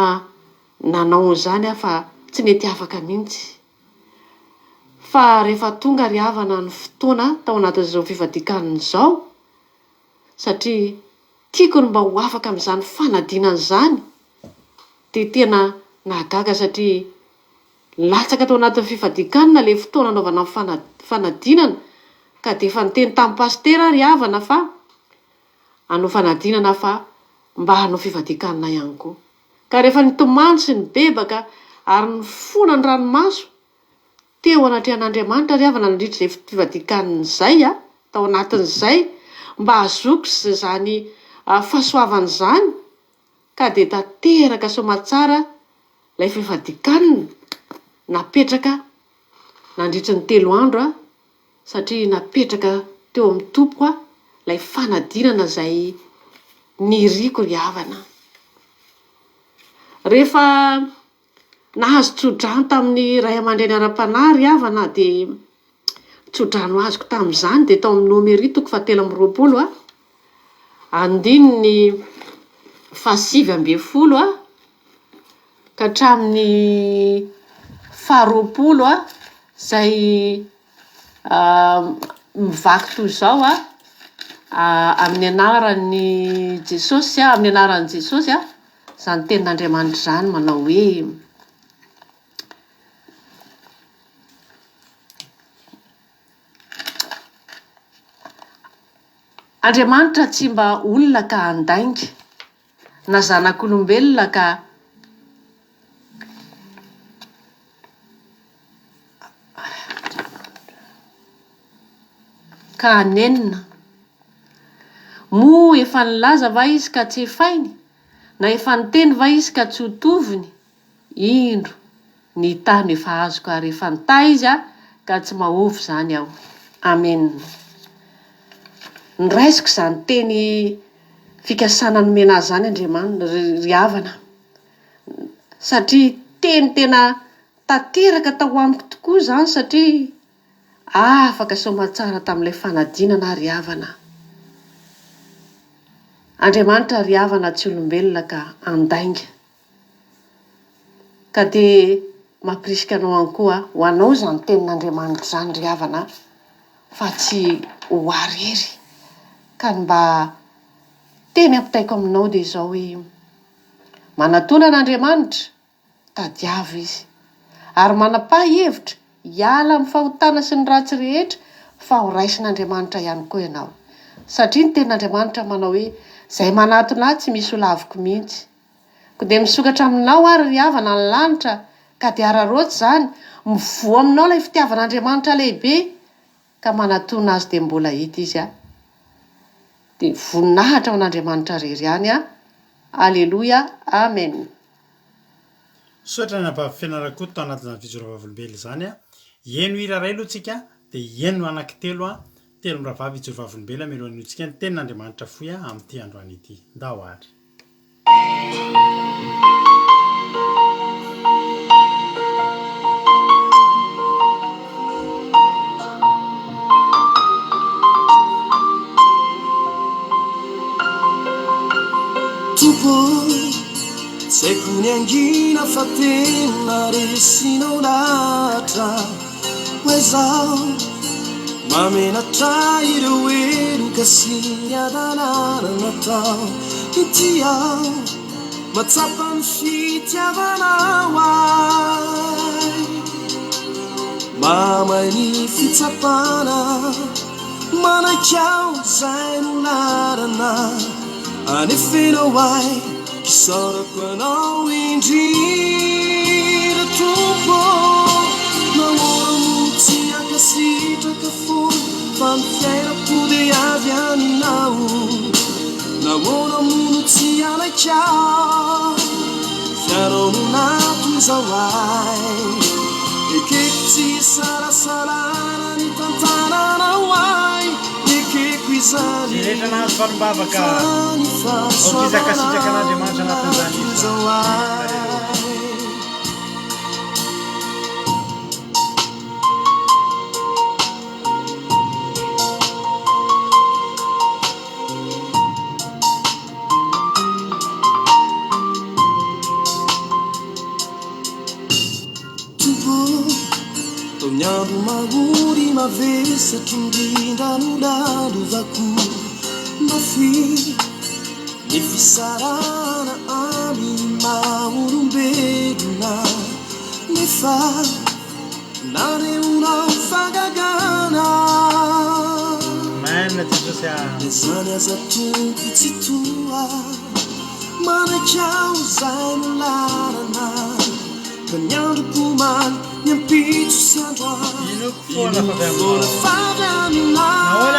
nanao izany fa tsy mety afaka mihitsy. Fa rehefa tonga ry havana ny fotoana tao anatin'izao fifadikanana izao, satria tiako ny mba ho afaka amin'izany fanadinana izany, dia tena nahagaga satria latsaka tao anatin'ny fifadikanana ilay fotoana anaovana fanadinana ka dia efa niteny tamin'ny pastera ry havana fa hanao fanadinana fa mba hanao fifadikanana ihany koa. Ka rehefa nitomany sy nibebaka ary ny fona ny ranomaso teo anatrehan'Andriamanitra ry havana nandritra izay fifadikanana izay tao anatin'izay mba hazoako izany fahasoavana izany, ka dia tanteraka soamantsara ilay fifadikanana napetraka nandritra ny 3 andro satria napetraka teo amin'ny tompoko ilay fanadinana izay niriako ry havana. Rehefa nahazo tsodrano tamin'ny ray aman-dreny ara-panahy ry havana dia tsodrano azoko tamin'izany dia tao amin'ny nomery 720 andininy 720 ka hatramin'ny 20 izay mivaky toy izao amin'ny anaran'ny Jesosy amin'ny anaran'i Jesosy izany tenin'Andriamanitra izany manao hoe: Andriamanitra tsy mba olona ka handainga, na zanak'olombelona ka hanenina. Moa efa nilaza va izy ka tsy efainy, na efa niteny va izy ka tsy ho toviny? Indro ny tany efa azoko ary efa nitay izy ka tsy mahovy izany aho. Amen. Niraisiko izany teny fikasana nomena azy izany Andriamanitra ry havana, satria teny tena tanteraka tao amiko tokoa izany satria afaka soamantsara tamin'ilay fanadinana ry havana. Andriamanitra ry havana tsy olombelona ka andainga. Ka dia mampirisika anao ihany koa ho anao izany tenin'Andriamanitra izany ry havana fa tsy ho arery. Ka mba teny ampitaiko aminao dia izao hoe: manatona an'Andriamanitra tadiavo izy, ary manapa-hevitra hiala amin'ny fahotana sy ny ratsy rehetra fa ho raisin'Andriamanitra ihany koa ianao satria ny ten'Andriamanitra manao hoe izay manatona tsy misy ho laviko mihitsy ko dia misokatra aminao ary ry havana ny lanitra ka dia ararotsy izany mivoa aminao ilay fitiavan'Andriamanitra lehibe ka manatona azy dia mbola hita izy dia voninahitra ao an'Andriamanitra rery ihany Aleloia, amen. Sotra ny ampahafianarako tao anatin'izany fijoroam-bavolombelona izany eno iraray aloha tsika dia eno anankitelo telo miravavy ijoroam-bavolombelona milohan'itsika ny tenin'Andriamanitra foy amin'ity androany ity nda ohatra. Seku nyangina fatena resinao latra Wezao mamena traireo ero kasiriadanana natao Itiao matsapa ny fitiavanao ay Mamay ny fitsapana manakao zay no larana Anefenao ay Kisarako anao indrindra tompo Namoara mo tsy akasitraka foana Fa ny fiainako dia avy aminao Namoara mo tsy alakao Fianao no nato izao ay Ekeko tsy sarasalana ny tantananao ay Ekeko izany rehetra nahazo falombavaka okizakasitraka an'Andriamanitra anatin'izany Nyandro magory mavesatry indrindra no lalovako Mafi ny fisarana amin'ny maha-olombelona Nefa naneonao fagagana Amen Jesosy Zany aza tompo tsy toa Manakao zay no larana Ka ny androko maly Niampitso sy androany inoko foana nahoana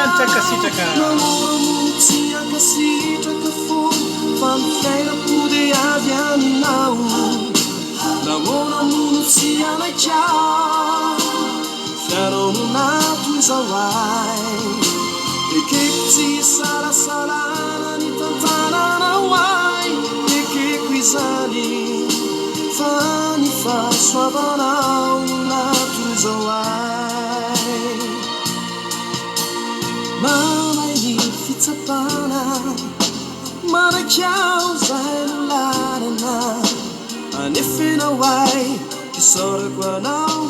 ny tsy ankasitraka Namoara mo tsy ankasitraka foana Fa ny fiainako dia avy aminao Namoara mo tsy alakao Fianao no nato izao ay Ekeko tsy sarasalana ny tantananao ay Ekeko izany Fa ny fahasoavanao no nato izao ay Mamay ny fitsapana Manakao zay no larana Anefenao ay Isarako anao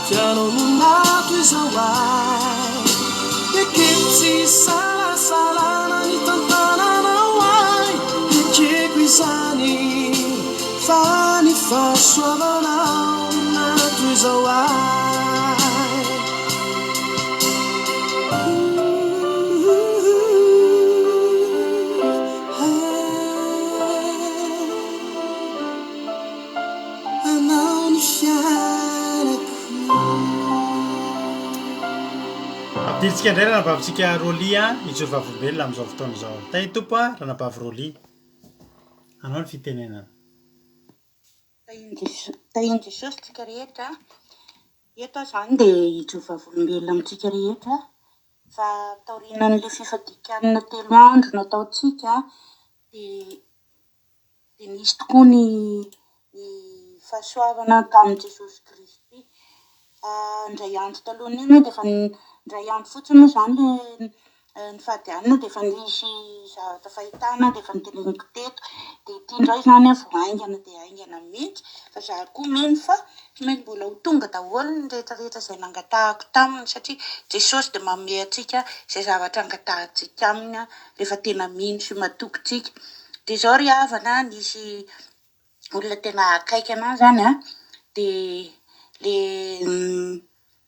Fianao no nato izao ay Ekeko tsy salasalana ny tantananao ay Ekeko izany Fa ny fahasoavanao no nato izao ay Anao ny fianako Dilitsika indray raha nabavitsika Roly ijoro vavolombelona amin'izao fotoana izao. Tay tompo raha nabavy Roly. Anao ny fitenenana. Tahin Jesosy tsika rehetra eto izany dia ijoro vavolombelona amintsika rehetra fa taorian'ilay fifadikanana 3 andro nataontsika dia nisy tokoa ny fahasoavana tamin'i Jesosy Kristy. Indray andro talohan'iny dia efa indray andro fotsiny moa izany ny fahadianana dia efa nisy zavatra fahitana dia efa niteneniko teto. Dia ity indray izany vao aingana dia aingana mihitsy fa zaho koa mino fa tsy maintsy mbola ho tonga daholo ny rehetrarehetra izay nangatahako taminy satria Jesosy dia manome antsika izay zavatra angatahantsika aminy rehefa tena mino sy matoky tsika. Dia izao ry havana nisy olona tena akaiky anahy izany dia le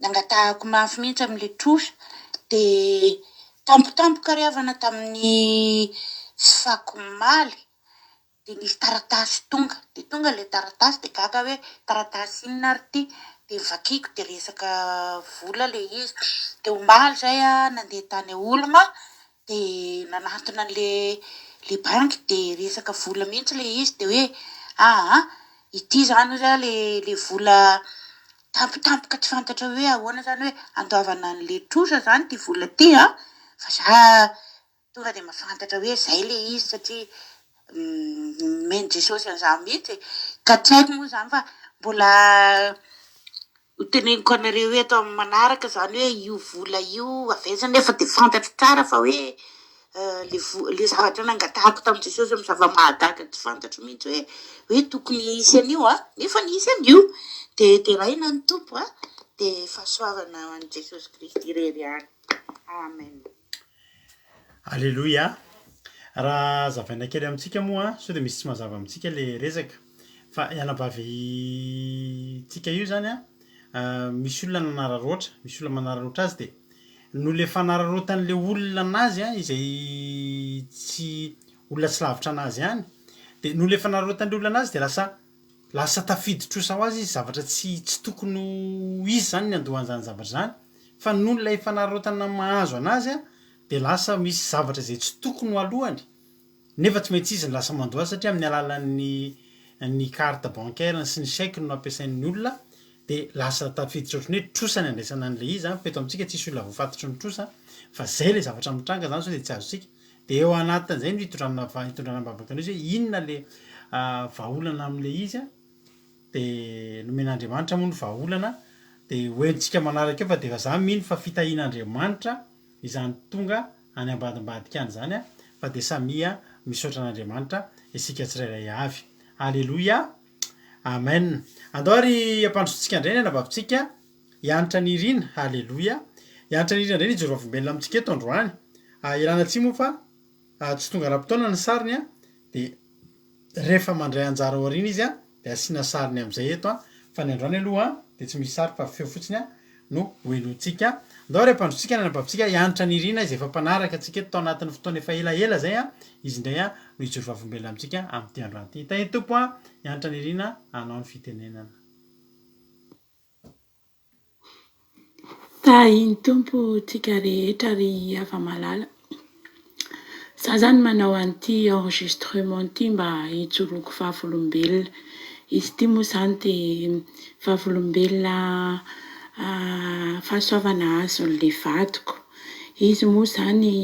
nangatahako mafy mihitsy amin'ilay trosa dia tampotampoka ry havana tamin'ny tsy fako maly dia nisy taratasy tonga ilay taratasy dia gaga hoe taratasy inona ary ity dia vakiako dia resaka vola ilay izy dia omaly izay nandeha tany Olona dia nanantona le banky dia resaka vola mihitsy ilay izy dia hoe ity izany le vola tampotampoka tsy fantatra hoe ahoana izany hoe andoavana an'ilay trosa izany ity vola ity fa za tonga dia mahafantatra hoe izay ilay izy satria meny Jesosy an'izaho mihitsy ka tsy haiko moa izany fa mbola hoteneniko anareo hoe atao amin'ny manaraka izany hoe io vola io avezana nefa dia fantatra tsara fa hoe le zavatra nangatahako tamin'i Jesosy amin'ny zava-mahagaga tsy fantatro mihitsy hoe tokony hisy an'io nefa nisy an'io dia raina ny tompo dia fahasoavana an'i Jesosy Kristy irery any. Amen. Alleloia. Raha zavaina kely amintsika moa sao dia misy tsy mazava amintsika le resaka fa ianabavyntsika io zany misy olona nanararoatra misy olona manararoatra azy dia no le fanararoatan'le olona anazy izay tsy olona tsy lavitra anazy ihany dia no le fanararoatan'le olona anazy dia lasa tafiditra ho azy izy zavatra tsy tokony izy zany ny andohan'izany zavatra zany fa noho ilay fanararoatana mahazo anazy dia lasa misy zavatra izay tsy tokony ho alohany nefa tsy maintsy izy ny lasa mandoha satria amin'ny alalan'ny carte bancaire sy ny chèque no ampiasain'ny olona dia lasa tafiditra ohatrany hoe trosany andraisana an'ilay izy feto amintsika tsisy olona voafatotry ny trosa fa zay ilay zavatra mitranga zany sao dia tsy azontsika dia eo anatin'izay no hitondrana mbavaka an'izy hoe inona le vahaolana amin'ilay izy dia nomen'Andriamanitra moa ny vahaolana dia hoentsika manaraka eo fa dia efa za mino fa fitahian'Andriamanitra izany tonga any ambadimbadika any zany fa dia samia misaotra an'Andriamanitra isika tsirairay avy. Alleloia. Amen. Andao ry ampandrosotsika indray ny anabavitsika hianatra ny irina. Alleloia. Hianatra ny irina indray ny joro vavolombelona amintsika eto androany. Ilana tsia moa fa tsy tonga raha-potoana ny sariny dia rehefa mandray anjara ao aoriana izy dia asiana sariny amin'izay eto fa ny androany aloha dia tsy misy sary fa feo fotsiny no hoenotsika. Andao ry ampandrosotsika ny anabavitsika hianatra ny irina izy efa mpanaraka antsika eto tao anatin'ny fotoana efa elaela zay izy indray no hijoro vavolombelona amintsika amin'ity androany ity. Tany tompo hianatra ny irina anao ny fitenenana. Tahiny tompo tsika rehetra ry ava-malala. Za zany manao an'ity enregistrement ity mba hijoroako vavolombelona. Izy ity moa zany dia vavolombelona fahasoavana azon'ilay vadiko. Izy moa zany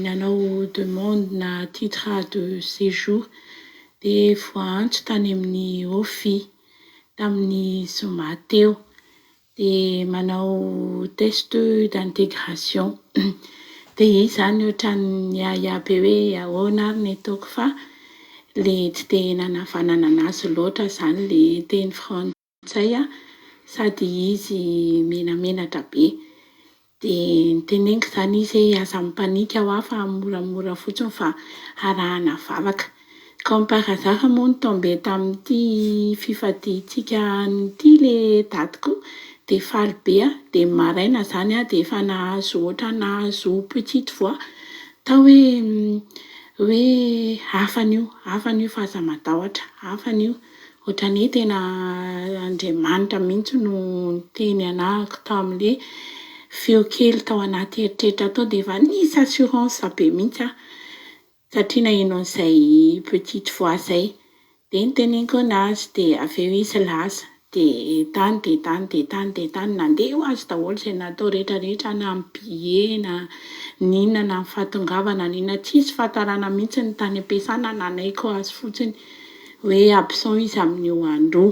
nanao demande na titre de séjour dia voantso tany amin'ny OFI tamin'ny zoma teo dia manao test d'intégration dia izy zany ohatran'ny iabe hoe ahoana ary ny ataoko fa le tsy dia nanavanana anazy loatra zany le teny frantsay sady izy menamenatra be dia niteneniko zany izy aza mipanika ho fa moramora fotsiny fa arahana vavaka. Comme par hasard moa nitombe tamin'ity fifadiantsika n'ity le dadiko dia faly be dia maraina zany dia efa nahazo petite voix tao hoe hafan'io fa aza matahotra hafan'io ohatran'ny tena Andriamanitra mihitsy no niteny anahako tao amin'ilay feo kely tao anaty eritreritra tao dia efa nisy assurance be mihitsy satria naheno an'izay petite voix izay dia niteneniko anazy dia avy eo izy lasa tany nandeha ho azy daholo izay natao rehetrarehetra na ampiena ninona na mifatongavana ninona tsisy fahatarana mihitsy ny tany ampiasana nanaiko azy fotsiny hoe absent izy amin'io andro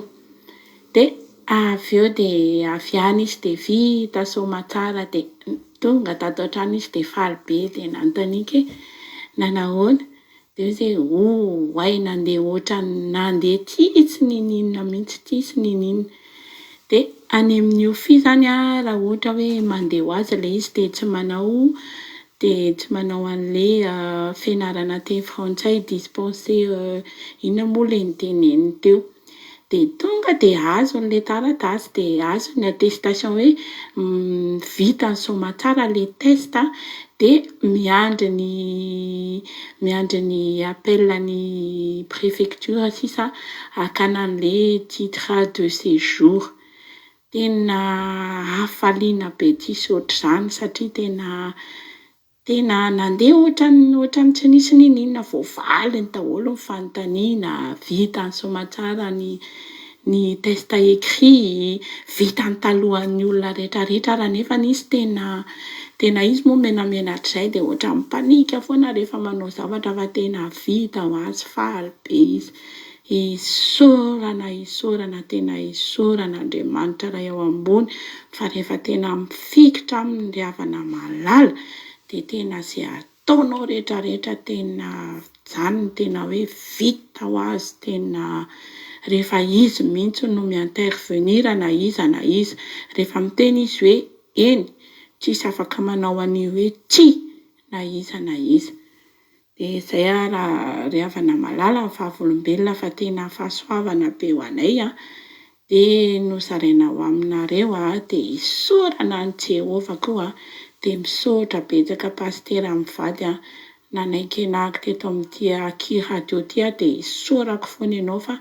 dia avy eo dia avy any izy dia vita soma tsara dia tonga tato an-trano izy dia faly be dia nanontaniky nanahoana dia izay hay nandeha nandeha tsitsy ny ninona mihitsy tsisy ny ninona dia any amin'io fi zany raha ohatra hoe mandeha ho azy ilay izy dia tsy manao an'ilay fianarana teny frantsay dispensé inona moa ilay niteneniny teo dia tonga dia azo n'ilay taratasy dia azo ny attestation hoe vita ny soma tsara ilay testa dia miandry ny appeln'ny préfecture sisa hakana an'ilay titre de séjour. Tena hafaliana be tsisy ohatr'izany satria tena nandeha ohatran'ny tsy nisy ninona voavaly ny daholo ny fanontaniana vita ny soma tsara ny test écrit vita ny talohan'ny olona rehetrarehetra raha nefa nisy tena izy moa menamenatr'izay dia ohatra mipanika foana rehefa manao zavatra fa tena vita ho azy faly be izy isaorana tena isaorana Andriamanitra raha eo ambony fa rehefa tena mifikitra aminy ry havana malala dia tena izay ataonao rehetrarehetra tena janony tena hoe vita ho azy tena rehefa izy mihitsy no mi-intervenir na iza rehefa miteny izy hoe eny tsisy afaka manao an'io hoe tsia na iza dia izay raha ry havana malala ny fahavolombelona fa tena fahasoavana be ho anay dia nozaraina ho aminareo dia isaorana ny Jehovah koa dia misaotra betsaka pastera mivady nanaiky enahy teto amin'ity Aki radio ty dia isaorako foana ianao fa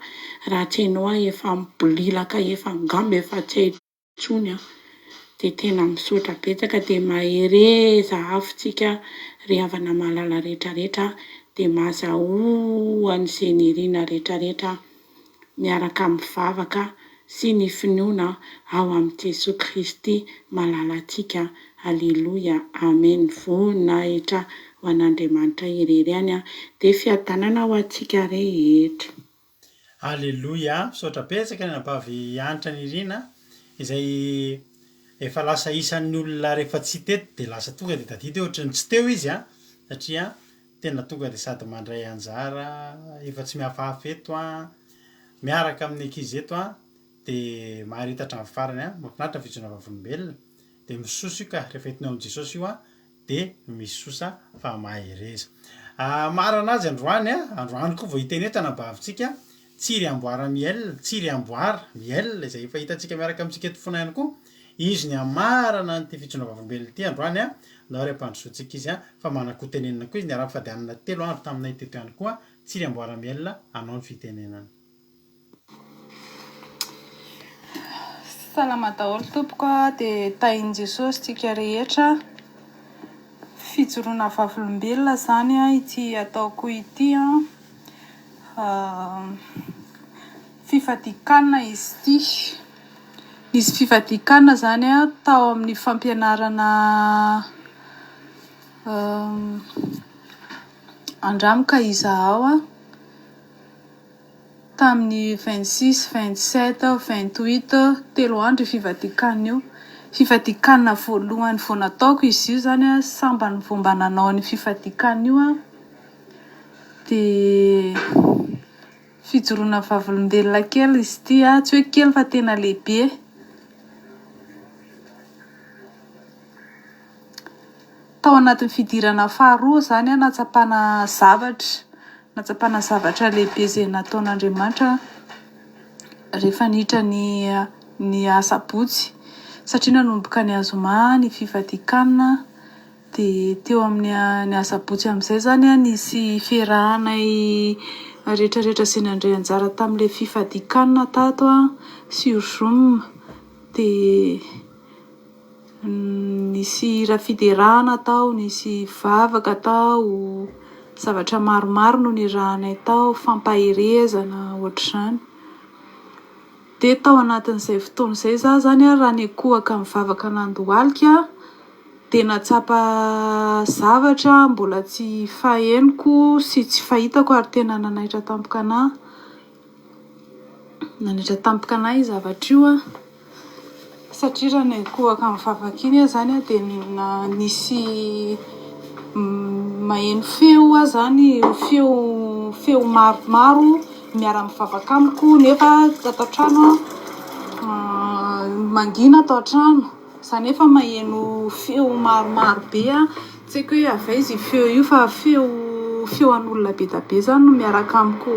raha tsy hainao efa mibolilaka efa angamba efa tsy hay intsony dia tena misaotra betsaka dia mahereza afontsika ry havana malala rehetrarehetra dia mahazaho an'izay nirina rehetrarehetra miaraka mivavaka sy ny finoana ao amin'i Jesosy Kristy malala antsika. Alleluia, amen. Voninahitra ho an'Andriamanitra irery dia fiadanana ho antsika rehetra. Alleluia, misaotra betsaka ny abavy anitra nirina izay efa lasa isan'ny olona rehefa tsy teto dia lasa tonga dia tadidy ohatrany tsy teo izy satria tena tonga dia sady mandray anjara efa tsy mihafahafa eto miaraka amin'ny ankizy eto dia maharitatra amin'ny farany mahafinaritra fijona vavolombelona dia misosa io ka rehefa hitinao amin'i Jesosy io dia misosa fa mahereza marana azy androany koa vao hitenetana bavintsika tsiry amboara miel tsiry amboara miel izay efa hitantsika miaraka amintsika eto foana ihany koa izy ny amarana nyty fijona vavolombelona ity androany ndao ry ampandrosoantsika izy fa manako tenenina koa izy ny ara-pifadianana 3 andro taminay teto ihany koa tsiry amboara miel anao ny fitenenana. Salama daholo tompoko dia tahin'i Jesosy tsika rehetra fijoroana vavolombelona izany ity ataoko ity fifadikanana izy ity. Nisy fifadikanana izany tao amin'ny fampianarana andramoka izaho tamin'ny 26, 27, 28 telo andro fivadikanana io. Fivadikanana voalohany vao nataoko izy io zany samba ny fomba nanao ny fivadikanana io dia fijoroana vavolombelona kely izy ity tsy hoe kely fa tena lehibe. Tao anatin'ny fidirana faharoa zany natsapana zavatra lehibe izay nataon'Andriamanitra rehefa niditra ny asabotsy satria nanomboka ny azoma ny fivadikanana dia teo amin'ny asabotsy amin'izay zany nisy fiarahanay rehetrarehetra izay nandray anjara tamin'ilay fivadikanana tato sur Zoom dia nisy rafiderahana tao, nisy vavaka tao, zavatra maromaro no nirahanay tao, fampaherezana ohatr'izany dia tao anatin'izay fotoana izay za zany a raha nikohaka mivavaka nandohalika dia natsapa zavatra mbola tsy fahenoko sy tsy fahitako ary tena nanaitra tampoka anahy zavatra io a satria raha nikohaka mivavaka iny a zany a dia nisy maheno feo a zany feo maromaro miara-mivavaka amiko nefa ato an-trano mangina ato an-trano za nefa maheno feo maromaro be a tsy haiko hoe avy aiza io feo io fa feo an'olona be da be zany no miaraka amiko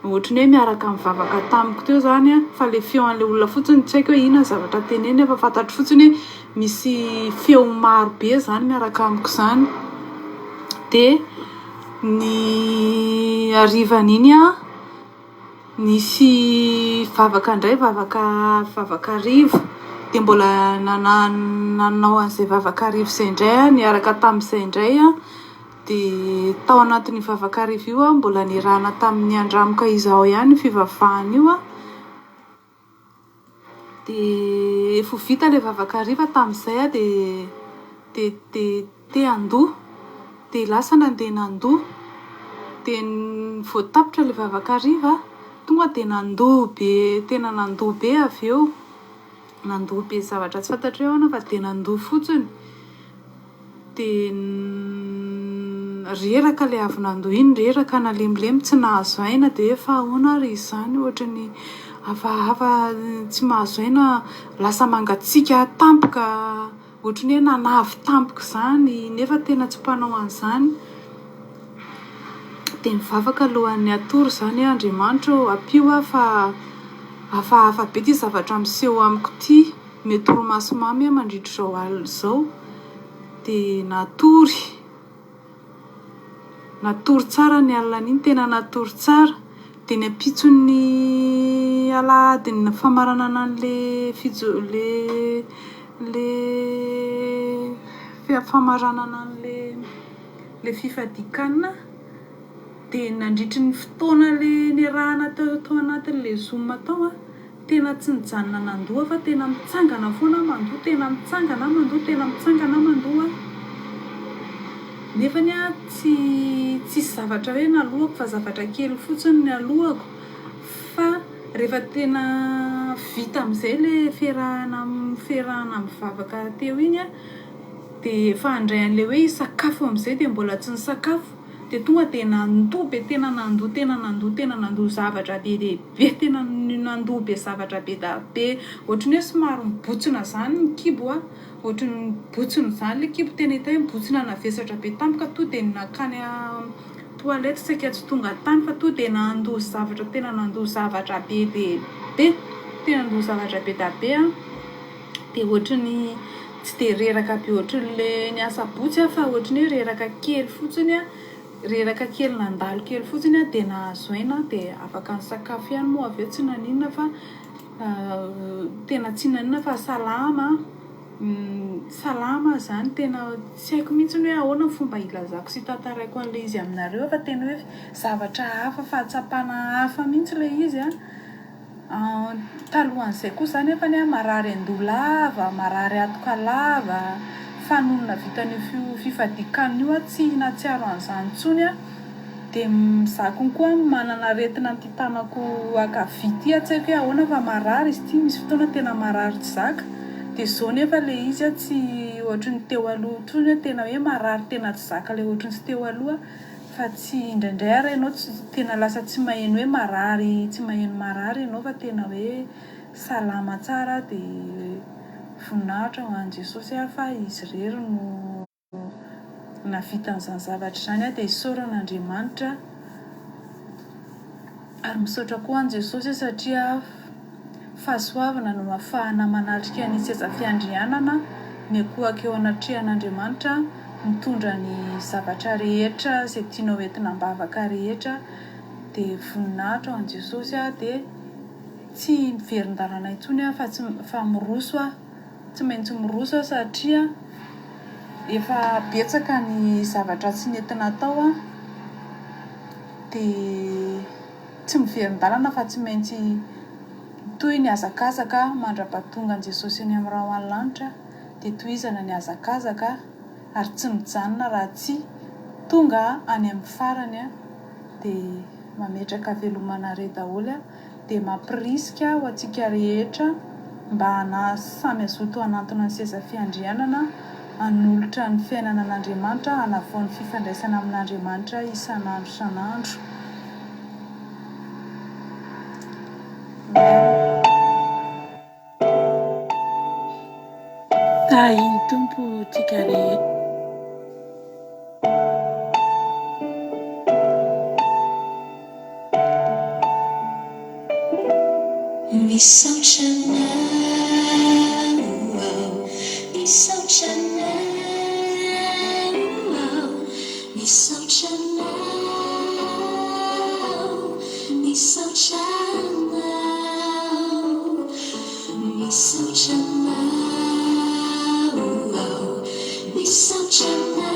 ohatran'ny hoe miaraka mivavaka tamiko teo zany a fa le feo an'ilay olona fotsiny tsy haiko hoe inona zavatra teneny fa fantatro fotsiny misy feo maro be zany miaraka amiko zany dia ny harivan'iny a nisy vavaka indray vavaka rivo dia mbola nanao an'izay vavaka rivo izay indray a niaraka tamin'izay indray a dia tao anatin'ny vavaka rivo io a mbola nirahana tamin'ny andramoka izaho ihany fivavahana io a dia efa vita ilay vavaka rivo tamin'izay a dia te handoha dia lasa nandeha nandoha dia voatapitra ilay vavaka rivo tonga dia tena nandoha be avy eo nandoha be zavatra tsy fantatro eo ana fa dia nandoha fotsiny dia reraka ilay avy nandoha iny reraka nalemilemy tsy nahazo aina dia efa ahoana ry izany ohatran'ny hafahafa tsy mahazo aina lasa mangatsiaka tampoka ohatran'ny hoe nanavy tampoka izany nefa tena tsy mpanao an'izany dia mivavaka alohan'ny atory izany Andriamanitra ampio fa hafahafa be ty zavatra miseho amiko ty mety torimaso mamy mandritra izao alina izao dia natory tsara ny alina iny tena natory tsara dia ny ampitson'ny alahadiny famaranana an'le famaranana an'le fifadikanana dia nandritry ny fotoana le niarahana tao anatin'ilay Zoom tao a tena tsy nijanona nandoha fa tena mitsangana foana mandoha tena mitsangana mandoha nefany a tsy zavatra hoe nalohako fa zavatra kely fotsiny ny alohako fa rehefa tena vita amin'izay le fiarahana mivavaka teo iny a dia efa handray an'ilay hoe hisakafo amin'izay dia mbola tsy nisakafo dia tonga dia nandoha be tena nandoha zavatra be lehibe tena nandoha be zavatra be da be ohatran'ny hoe somary mibotsina zany ny kibo a ohatran'ny mibotsina zany le kibo tena hita hoe mibotsina navesatra be tampoka to dia nakany toalety saika tsy tonga tany fa to dia nandoha zavatra tena nandoha zavatra be lehibe tena nandoha zavatra be da be a dia ohatran'ny tsy dia reraka be ohatran'le ny asa botsy a fa ohatran'ny hoe reraka kely fotsiny a reraka kely nandalo kely fotsiny a dia nahazo aina dia afaka ny sakafo ihany moa avy eo tsy naninona fa tena tsy naninona fa salama zany tena tsy haiko mihitsy hoe ahoana fomba ilazako sy tantaraiko an'ilay izy aminareo fa tena hoe zavatra hafa fahatsapana hafa mihitsy ilay izy a talohan'izay koa zany efa ny marary an-doha lava marary atoka lava fanonona vitan'io fifadikanana io a tsy natsiaro an'izany intsony a dia za konkoa manana aretina ny tanako ankavia ty a tsy haiko hoe ahoana fa marary izy ty misy fotoana tena marary tsy zaka dia zao nefa ilay izy a tsy ohatran'ny teo aloha intsony hoe tena hoe marary tena tsy zaka ilay ohatran'ny tsy teo aloha fa tsy indraindray ary ianao tena lasa tsy maheno hoe marary tsy maheno marary ianao fa tena hoe salama tsara dia voninahitra ho an'i Jesosy fa izy rery no navita an'izany zavatra izany a dia isaoran'Andriamanitra ary misaotra koa an'i Jesosy satria fahasoavana no ahafahana manatrika ny seza fiandrianana ny akohaka eo anatrehan'Andriamanitra mitondra ny zavatra rehetra izay tianao entina mbavaka rehetra dia voninahitra ho an'i Jesosy a dia tsy miverin-dalana intsony a fa miroso a tsy maintsy miroso satria efa betsaka ny zavatra tsy nentina atao a dia tsy miverin-dalana fa tsy maintsy toy ny azakazaka mandra-pahatonga an'i Jesosy eny amin'ny raha ho any lanitra dia tohizana ny azakazaka ary tsy mijanona raha tsy tonga any amin'ny farany dia mametraka velomana re daholo dia mampirisika ho antsika rehetra mba samy azoto hanantona ny seza fiandrianana hanolotra ny fiainana an'Andriamanitra hanavoa ny fifandraisana amin'Andriamanitra isan'andro isan'andro. Iny tompo tsika rehetra. Misaotra anao, misaotra anao, misaotra anao, misaotra anao, misaotra anao, misaotra anao,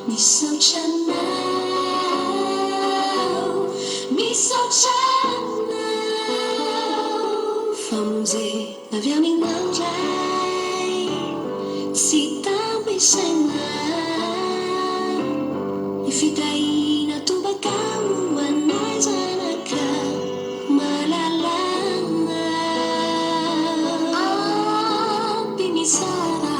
misaotra anao, misaotra famonjy avy amin'andray tsy tambisaina ifitahina tobaka ho anay zanaka malalana ampy misara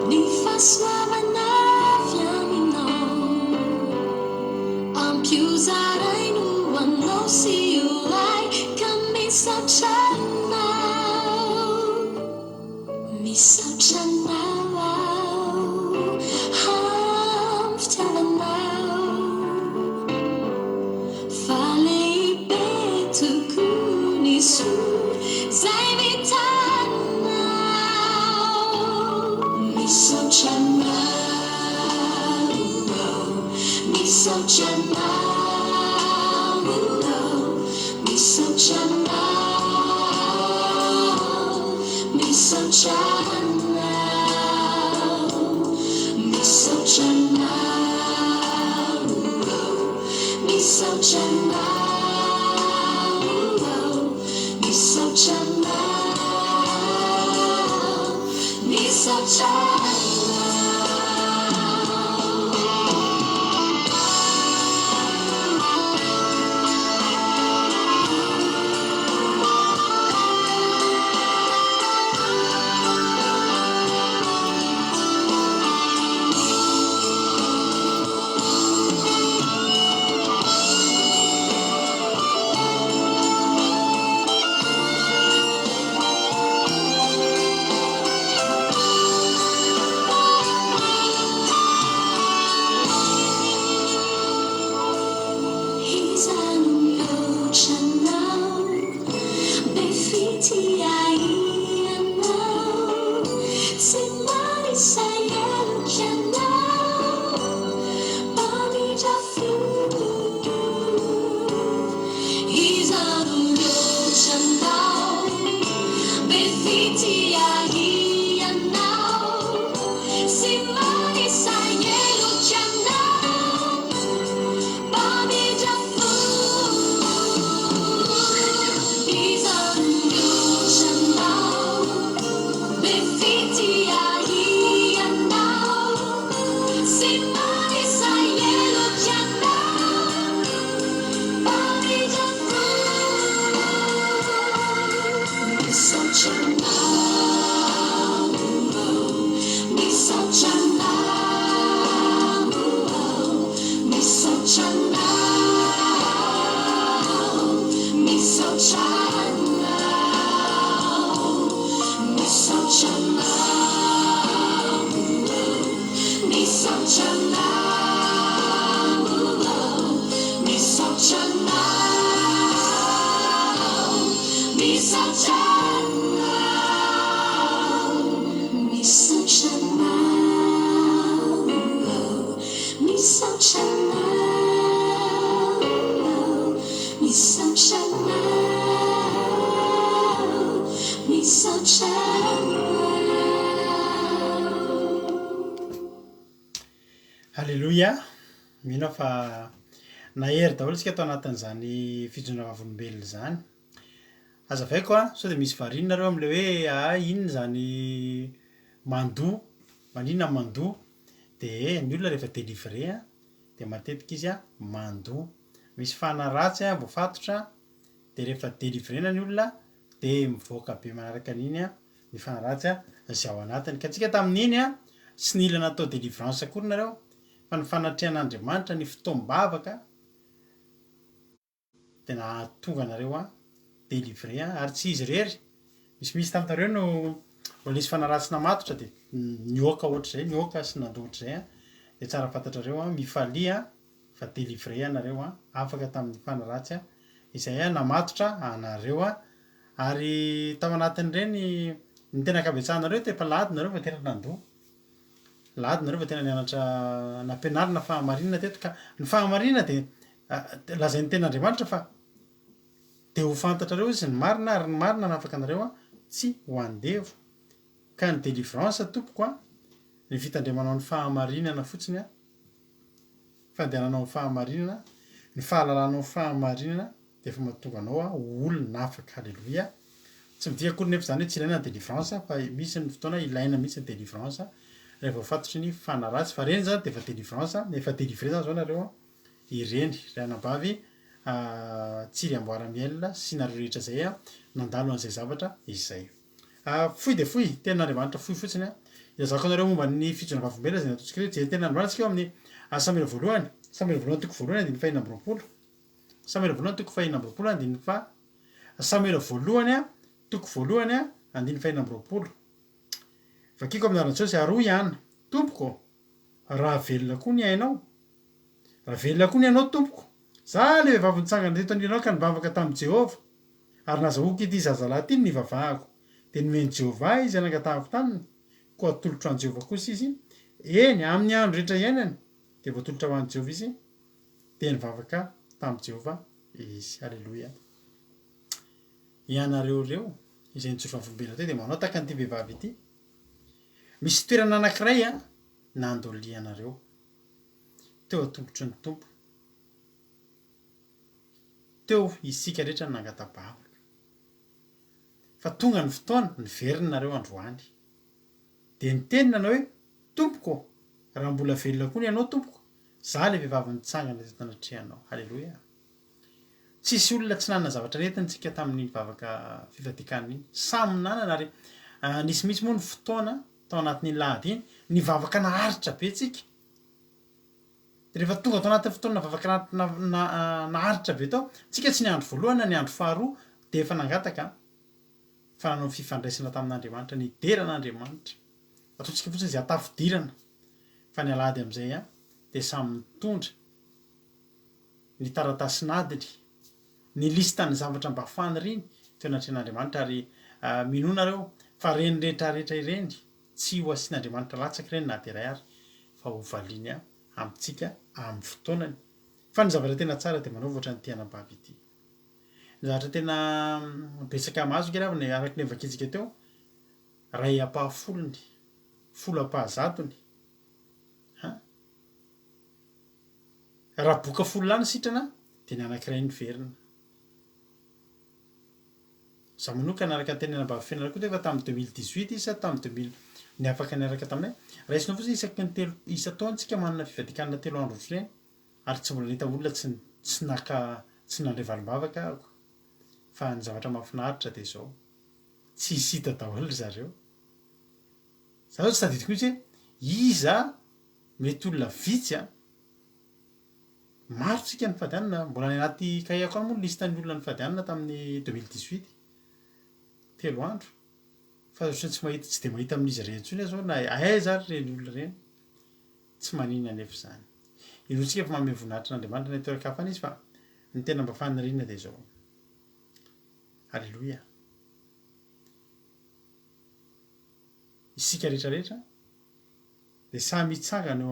ny fahasoavana avy aminao ampiozarai no anao sy olay ka misaotra misaotra anao amin'ny fitiavanao fa lehibe tokoa ny soa zay vitanao misaotra anao misaotra anao misaotra anao misaotra misaotra anao misaotra anao misaotra anao misaotra Halleluia. Mino fa na hery daholo tsika atao anatin'izany fijondrana volombelona zany azavaiko a sao de misy varinareo am'le hoe inona zany mandoa maninona mandoa de ny olona rehefa délivrer a de matetika izy a mandoa misy fanaratsy a voafatotra de rehefa délivrena ny olona de mivoaka be manaraka an'iny a ny fanaratsy a zay ao anatiny ka tsika tamin'iny a sy nila natao délivrance akory nareo fa ny fanatrehan'Andriamanitra ny fotoam-bavaka de nahatonga anareo a délivrer a ary tsy izy rery misy taminareo no mbola nisy fanaratsy namatotra de nioka ohatr'izay nioka sy nandoa ohatr'izay a de tsara fantatrareo a mifalia fa délivrer anareo a afaka tamin'ny fanaratsy a izay a namatotra anareo a ary tao anatin'ireny ny tena kabetsahanareo te palady nareo fa tena nandoa lady nareo fa tena nianatra nampianarina fahamarinana teto ka ny fahamarinana de lazain'ny ten'Andriamanitra fa de ho fantatrareo izy ny marina ary ny marina nafaka anareo a tsy ho andevo ka ny délivrance tompoko a ny fitandremanao ny fahamarinana fotsiny a fandehananao ny fahamarinana ny fahalalanao ny fahamarinana de efa mahatonga anao a olona afaka halleloia tsy midika akory nefa zany hoe tsy ilaina ny délivrance fa misy ny fotoana ilaina mihitsy ny délivrance rehefa fantatry ny fanaratsy fa reny zany de efa délivrance efa délivrer zany zao nareo a ireny ray anabavy tsiry amboara-miel sy nareo rehetra zay a nandalo an'izay zavatra izay foy de foy ten'Andriamanitra foy fotsiny a ilazako anareo momba ny fijona vavombela zay nataontsika hoe je ten'Andriamanitra tsika eo amin'ny Samuel voalohany toko voalohany andiny fahina amby roapolo Samuel voalohany toko fahina amby roapolo andiny fa Samuel voalohany a toko voalohany a andiny fahina amby roapolo vakiko amin'ny Jesosy aroa ihany tompoko raha velona koa ny ainao raha velona koa ny ainao tompoko za le vehivavy nitsangana teto andrinao ka nibavaka tamin'i Jehova ary nazahoako ity zazalahy ty ny nivavahako de nomeny Jehova izy anangatahako taminy koa atolotra an' Jehova kosa izy eny amin'ny andro rehetra iainany de voatolotra ho an' Jehova izy de nivavaka tamin'i Jehova izy halleloia ianareo reo izay nitsotra volombelona teo de manao tahaka an'ity vehivavy ity misy toerana anankiray a nandolianareo teo atombotry ny tompo teo isika rehetra ny nangatabavaka fa tonga ny fotoana niverinareo androany de nitenina anao hoe tompoko raha mbola velona koa ny ianao tompoko za le vehivavy nitsangana teto anatrehanao halleloia tsisy olona tsy nanana zavatra nentintsika tamin'ny vavaka fivadikana iny samy nanana ary nisy mihitsy moa ny fotoana tao anatin'ny lady iny ny vavaka naharitra be tsika de rehefa tonga tao anatin'ny fotoana vavaka naharitra be tao tsika tsy ny andro voalohany na ny andro faharoa de efa nangataka fa nanao fifandraisana tamin'Andriamanitra ny deran'Andriamanitra ataontsika fotsiny zay atafidirana fa ny alady am'izay a de samy mitondra ny taratasinadiny ny listany zavatra mba faniriny teo anatrehan'Andriamanitra ary minonareo fa reny rehetrarehetra ireny tsy ho asian'Andriamanitra latsaky ireny na de ray ary fa ho valiany a amitsika amin'ny fotoanany fa ny zavatra tena tsara de manao voatra ny tianambavy ity ny zavatra tena betsaka mahazo ngeravany araky ny avakitsika teo ray ampahafolony folo ampahazatony raha boka folo lany sitrana de ny anankiray ny verina za manokana araka tenenambavy fiainana koa efa tamin'ny 2018 isa tamin'ny 2000 ny afaka niaraka taminay raisinao fotsiny isaky ny telo isa taontsika manana fivadikanana 3 andro otrany ary tsy mbola nahita olona tsy nandray valim-bavaka ako fa ny zavatra mahafinaritra de zao tsy hita daholo zareo za zao tsy tadidiko mihitsy hoe iza mety olona vitsy a maro tsika ny fadianana mbola ny anaty kahiko any moa listan'ny olona ny fadianana tamin'ny 2018 telo andro fa ohatrany tsy mahita tsy de mahita amin'izy reny ntsony zao na aiza ary reny olona reny tsy manina nefa zany irotsika fa manome voninahitra n'Andriamanitra ny toerakafana izy fa ny tena mba fanirina de zao halleloia isika rehetrarehetra de samy hitsangana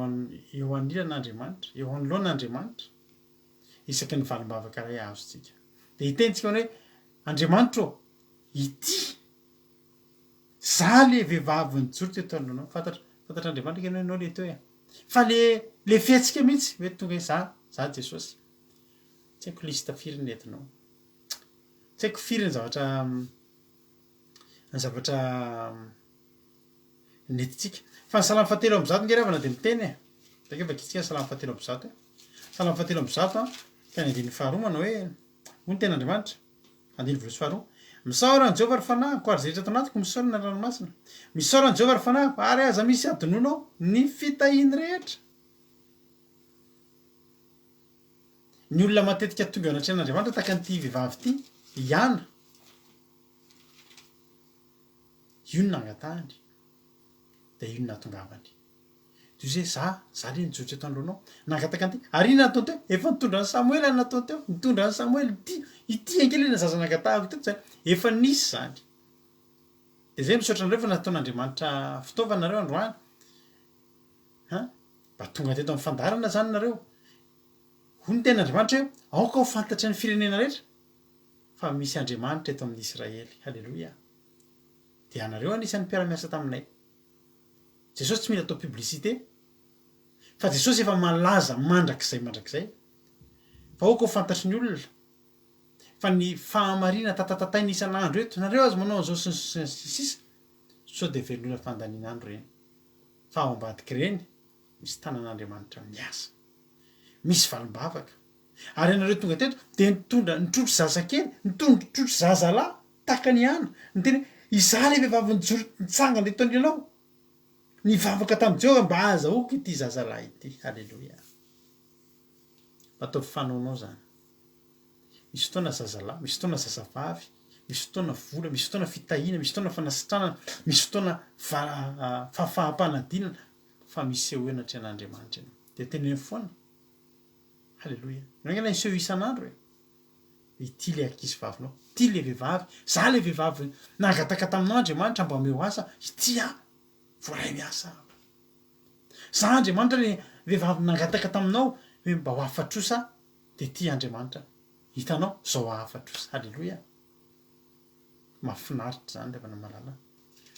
eo anilan'Andriamanitra eo anoloan'Andriamanitra isaky ny valim-bavaka ray azotsika de hitentsika hoe Andriamanitra ô ity za le vehivavy nijoro teto anoloanao fantatr'Andriamanitra kenao le teo fa le fiatsika mihitsy hoe tonga hoe za Jesosy tsy haiko lista firy nentinao tsy haiko firy ny zavatra netitsika fa ny salamy fahatelo amby zato nge ravana de miteny e take fa kitsika salamy fahatelo amby zato salamy fahatelo amby zato a ka ny andininy faharoa manao hoe hoy ny ten'andriamanitra andiny volosy faharoa misaorany Jehovah ry fanahiko ary zay rehetra tanatiko misaorana ny ranomasina misaorany Jehovah ry fanahiko ary aza misy adinoinao ny fitahiny rehetra ny olona matetika tonga anatrehan'andriamanitra taka an'ity vehivavy ity ihana io no nangatahany de io no nahatongavany to zay za le nijotra eto androanao nangataka an'ity ary ino natao teo efa nitondra ny Samuel any natao teo nitondra ny Samuel ity angelina zaza nangatahako teto zany efa nisy zany de zay misaotra anareo fa nataon'andriamanitra fitaovanareo androany mba tonga teto amin'ny fandarana zany nareo hoy ny ten'andriamanitra hoe aoka ho fantatry ny firenena rehetra fa misy andriamanitra eto amin'ny Israely halleloia de anareo anisan'ny mpiara-miasa taminay Jesosy tsy mila atao publicité fa Jesosy efa malaza mandrakizay fa aoka ho fantatry ny olona fa ny fahamarina tatatataina isan'andro eto nareo azy manao an'izao sisa sao de velona fandanin'andro reny fa ao ambadiky reny misy tanan'andriamanitra miasa misy valim-bavaka ary anareo tonga teto de nitrotro zaza kely nitrotro zaza lahy taka ny ana ny teny iza le vehivavy nijoro nitsangana eto andrianao nivavaka tamin'i Jehovah mba azahoako ity zaza lahy ity halleloia ataovy fanaonao zany misy fotoana zazalahy misy fotoana zazavavy misy fotoana vola misy fotoana fitahina misy fotoana fanasitranana misy fotoana fahafaham-panadinana fa misy seho enatrehan'andriamanitra ianao de teneny foana halleloia nangana niseho isan'andro e ity le ankizy vavinao ity le vehivavy za le vehivavy nangataka taminao andriamanitra mba meo asa ity voaray miasa za andriamanitra le vehivavy nangataka taminao hoe mba ho afatrosa de ty andriamanitra hitanao zao afatrosa halleloia mahafinaritra zany rehefa namalala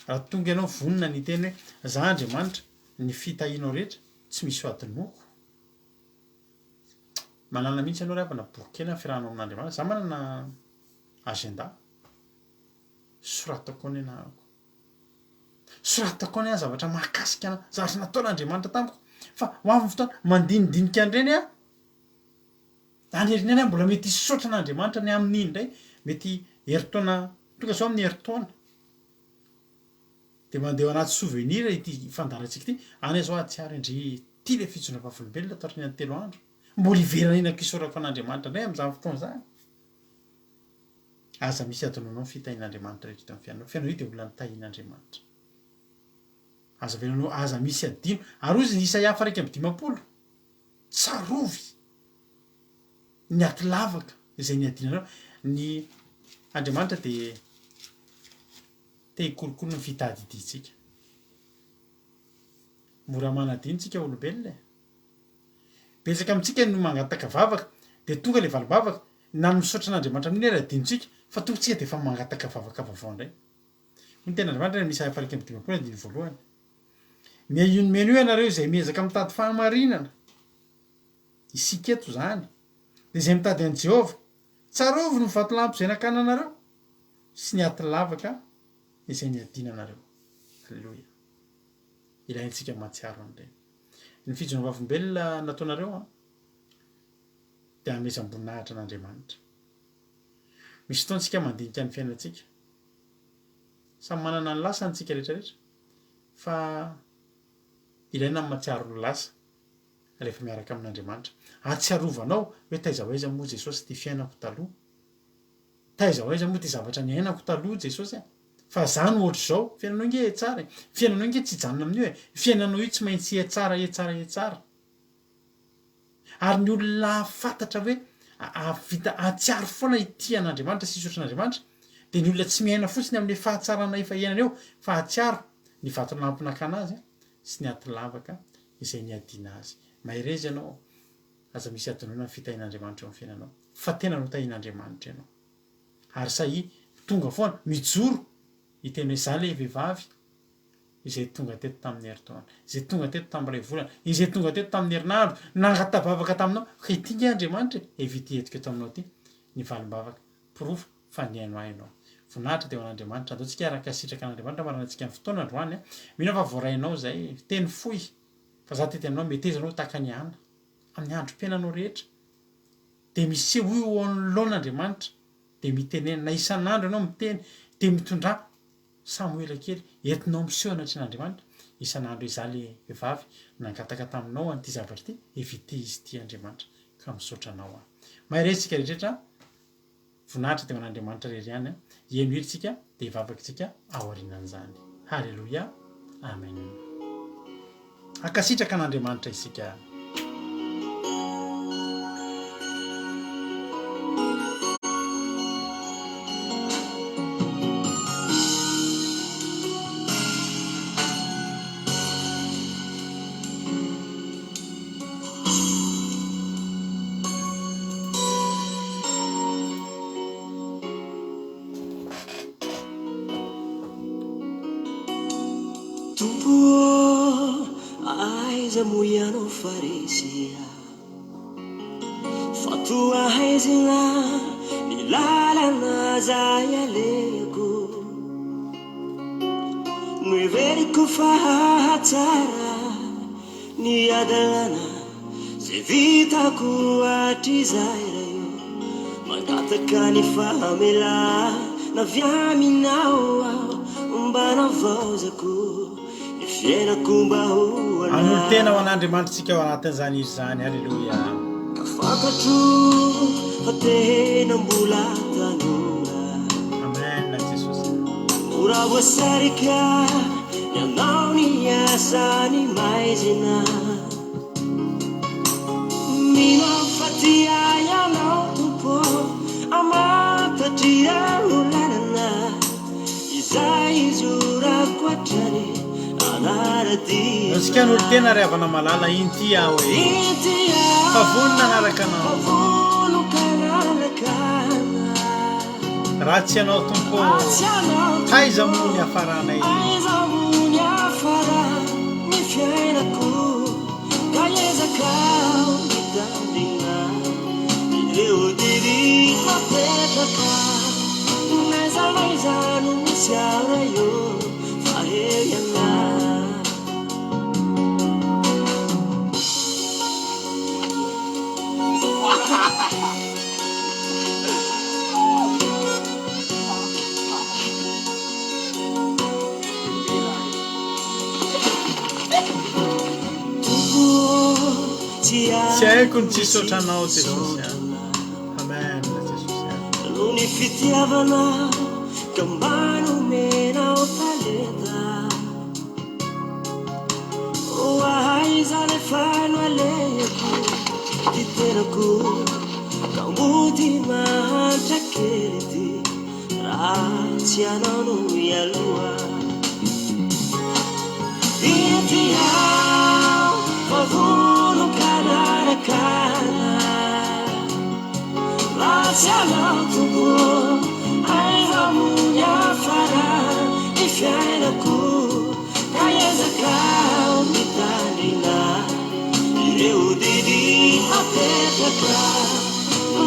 raha tonga ianao vonina ny teny hoe za andriamanitra ny fitahinao rehetra tsy misy ho adinoko manana mihitsy ianao rehefa na boky kely firahanao amin'andriamanitra za manana agenda soratako any anahako soratako any zavatra mahakasika ana zavatra nataon'andriamanitra tamiko fa ho avy fotoana mandinidinika an'ireny any eriny any mbola mety hisotra an'andriamanitra ny amin'iny ndray mety heritaona tonga zao amin'ny heritaona de mandeha anaty souvenir ity fandarantsika ity any zao atsiary indry ty le fitsondra vavolombelona tatriny any 3 andro mbola iverana inako isorako an'andriamanitra ndray am'izany fotoana zany aza misy adinonao fitahin'andriamanitra rehetra ito amin'ny fianao io de olona nitahin'andriamanitra aza venanao aza misy adino ary ozy ny Isaia 1:50 tsarovy ny aty lavaka izay ny adinanao ny andriamanitra de te hikolokolo ny fitadiditsika mora manadinitsika olombelona betsaka amintsika no mangataka vavaka de tonga le valibavaka na misaotra an'andriamanitra amin'iny ary adinitsika fa tonga tsika de efa mangataka vavaka vaovao ndray ny ten'andriamanitra misy 1:50 voalohany meno ianareo izay miezaka mitady fahamarinana isika eto zany de izay mitady an' Jehovah tsarovy ny vatolampy izay nakananareo sy ny aty lavaka izay ny adinanareo halleloia ilaintsika mahatsiaro an'ireny ny fijona vavombelona nataonareo de amezam-boninahitra an'andriamanitra misy fotoantsika mandinika ny fiainantsika samy manana ny lasantsika rehetrarehetra fa ilaina ny matsiaro ny lasa rehefa miaraka amin'andriamanitra atsiarovanao hoe taiza hoaiza moa Jesosy ty fiainako taloha taiza hoaiza moa ty zavatra ny ainako taloha Jesosy fa zany ohatry zao fiainanao nge tsara fiainanao nge tsy janona amin'io fiainanao io tsy maintsy tsara ary ny olona fantatra hoe vita atsiaro foana ity an'andriamanitra sy isotran'andriamanitra de ny olona tsy miaina fotsiny amin'le fahatsarana efa iainana eo fa atsiaro ny vatolampinakana azy sy ny aty lavaka izay ny adina azy maherezy ianao aza misy adinoina ny fitahin'andriamanitra eo amin'ny fiainanao fa tena no tahin'andriamanitra ianao ary sahi tonga foana mijoro iteny hoe za le vehivavy izay tonga teto tamin'ny heritaona izay tonga teto tamin'ray volana izay tonga teto tamin'ny herinandro nangatavavaka taminao hitinga andriamanitra evity etiko eto aminao ty ny valimbavaka pirofo fa ny haino hainao voninahitra dia ho an'andriamanitra andao tsika araka sitraka an'andriamanitra maranantsika amin'ny fotoana androany mino fa voarainao zay teny fohy fa za tety aminao metezanao tahaka ny ana amin'ny androm-piainanao rehetra dia misy io anoloan'andriamanitra dia mitenena na isan'andro ianao miteny dia mitondra samoela kely entinao miseho anatrin'andriamanitra isan'andro izaly vehivavy nangataka taminao an'ity zavatra ty evity izy ty andriamanitra ka misaotranao a mahirentsika rehetrrehetra voninahitra dia man'andriamanitra rery ihany eno iritsika dia hivavakitsika aorianan'izany halleloia amen akasitraka an'andriamanitra isika Moiano faresia fatua haizina ni lalana zayaleko nuiveriko fahatsara ni adana ze vitako atrizairayo mangataka ni famela na vyaminao mbana vaozako ni fiainakombaho an'olo tena ho an'andriamanitra tsika ao anatin'izany izy zany halleloia kafantatro fa tena mbola tanora amen jesosy mora voasarika ianao ny asany maizina minafatia ianao tompo amatatria olanana izay izorako atrany antsika n'olo tena ry havana malala iny ty aho hoe fa vonona anaraka anao raha tsy anao tompo taiza mony hafaranay ny fiainako kaezakao mitandrina ireo diri mapetraka naizanaizano misy arayo faheyana tsy haiko ny tsisy ohatranao jesosy amen jesosy no ny fitiavana ka manomenao talenta oahaizany fano aleko titerako ka mody mahantra kelity raha tsy anao no ialoha itiao favono kanarakana raha tsy anao tompo aizamonya fara ny fiainako kaezakao mitandrina ireo didi apetraka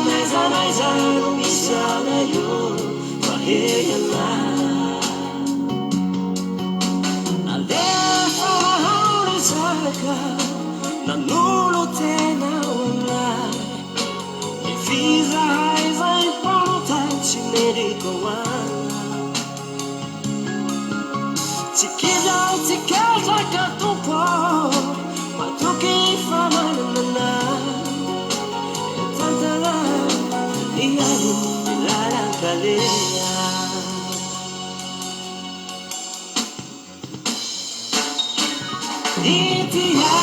naizanaizano misana yo faheyana nalefa haorizaka nanolo tena ona ifiza haizay panotatsy merikoana tsikizao tsikazaka tompo matoky famanana tantana ialo ilalankalea itia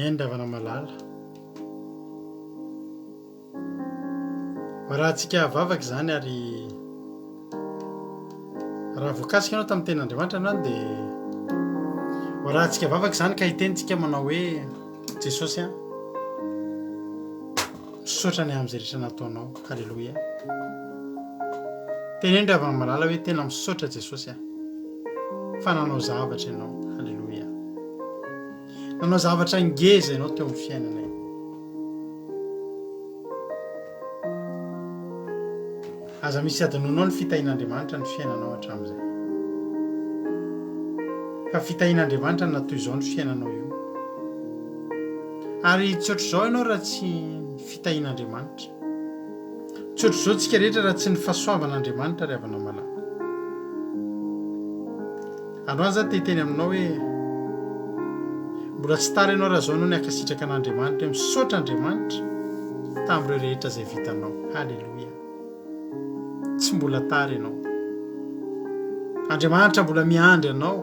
endravana malala rahantsika vavaka zany ary raha voakasika anao tamin'ny ten'andriamanitra anao dia rahantsika vavaka zany ka hitentsika manao hoe jesosy a misaotra ny amin'izay rehetra nataonao. Halleloia. tenendravana malala hoe tena misaotra jesosy a fa nanao zavatra ianao. Halleloia. nanao zavatra ngeza ianao teo amin'ny fiainanay. aza misy adinonao ny fitahin'andriamanitra ny fiainanao hatramin'izay fa fitahin'andriamanitra ny natoy izao ny fiainanao io ary tsy ohatr' izao ianao raha tsy fitahin'andriamanitra, tsy ohatr' izao tsika rehetra raha tsy ny fahasoavan'andriamanitra ry havanao malala. androany zany tehiteny aminao hoe mbola tsy tara ianao raha zao ianao ny akasitraka an'andriamanitra hoe misaotra andriamanitra tamin'ireo rehetra izay vitanao. Halleloia. tsy mbola tara ianao, andriamanitra mbola miandry anao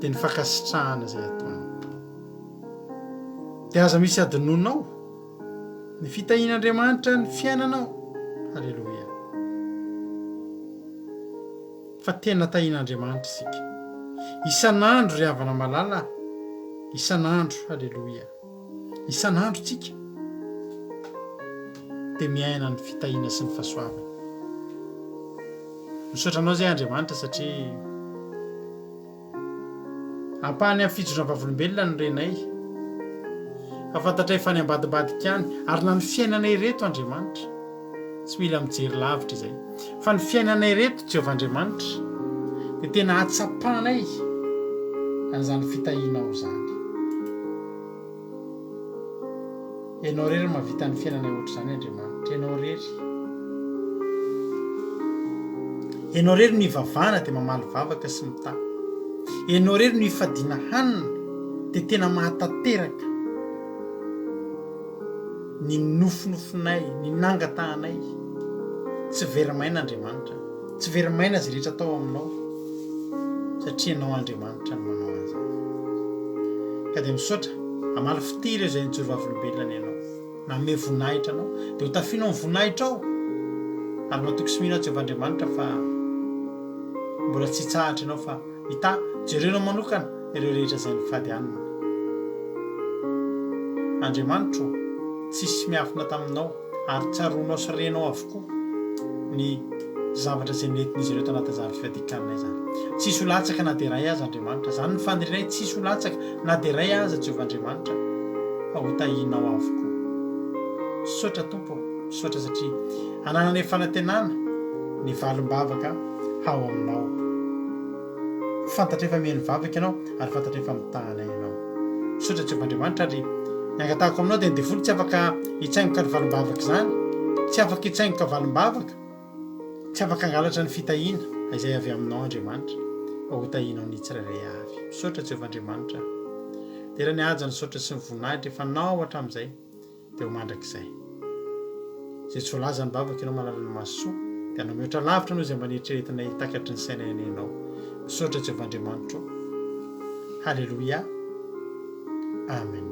dia ny fankasitrahana izay ataonao. dia aza misy adinonao ny fitahin'andriamanitra ny fiainanao. Halleloia. fa tena tahin'andriamanitra isika isan'andro ry havana malala, isan'andro. Halleloia. isan'andro tsika dia miaina ny fitahina sy ny fahasoavana. misaotranao zay andriamanitra satria ampahany amin'ny fijorana vavolombelona ny renay fa fantatra efa ny ambadibadika any ary na ny fiainanay reto andriamanitra tsy mila mijery lavitra izay fa ny fiainanay reto jehovahandriamanitra dia tena atsapanay an'izany fitahinao zany. ianao rery mahavita ny fiainanay ohatr' izany andriamanitra. ianao rery ny ivavana dia mamaly vavaka sy mita. ianao rery ny ifadiana hanina dia tena mahatateraka ny nofinofinay, ny nangatahanay. tsy verimaina andriamanitra, tsy verimaina izay rehetra atao aminao satria ianao andriamanitra ny manao azy. ka dia misaotra amaly fitira izay nijoro vavolombelona ianao name vonahitra anao dia ho tafianao ny vonahitra ao ary matoky sy mihinao jehovahandriamanitra fa mbola tsy hitsahatra ianao fa hita jerenao manokana ireo rehetra izay nifady anina. andriamanitra tsisy miafina taminao ary tsaroanao sy renao avokoa ny zavatra izay nentin'izy ireo tanatin'izany fifadikanina izany. tsisy ho latsaka na dia ray azy andriamanitra. zany ny fandrinay tsisy ho latsaka na dia ray aza jehovahandriamanitra fa ho tahinao avokoa. misaotra tompo, misaotra satria anananay fanantenana ny valim-bavaka ao aminao. fantatra efa mihainy vavaka ianao ary fantatra efa mitahana ianao. misaotra jehovahandriamanitra ary niangatahako aminao dia ndevoly tsy afaka hitsaingoka ny valim-bavaka izany, tsy afaka hitsaingoka valim-bavaka, tsy afaka angalatra ny fitahiana izay avy aminao andriamanitra fa ho tahinao ny tsirairay avy. misaotra jehovahandriamanitra dia raha ny haja ny saotra sy ny voninahitra efa nao hatramin'izay dia ho mandrakizay zay tsy ho laza ny vavaka ianao manala ny masoa dia anao mihoatra lavitra anao izay mba nieritreretinay takatry ny sainany ianao. misaotra jehovahandriamanitra. Halleloia. amen.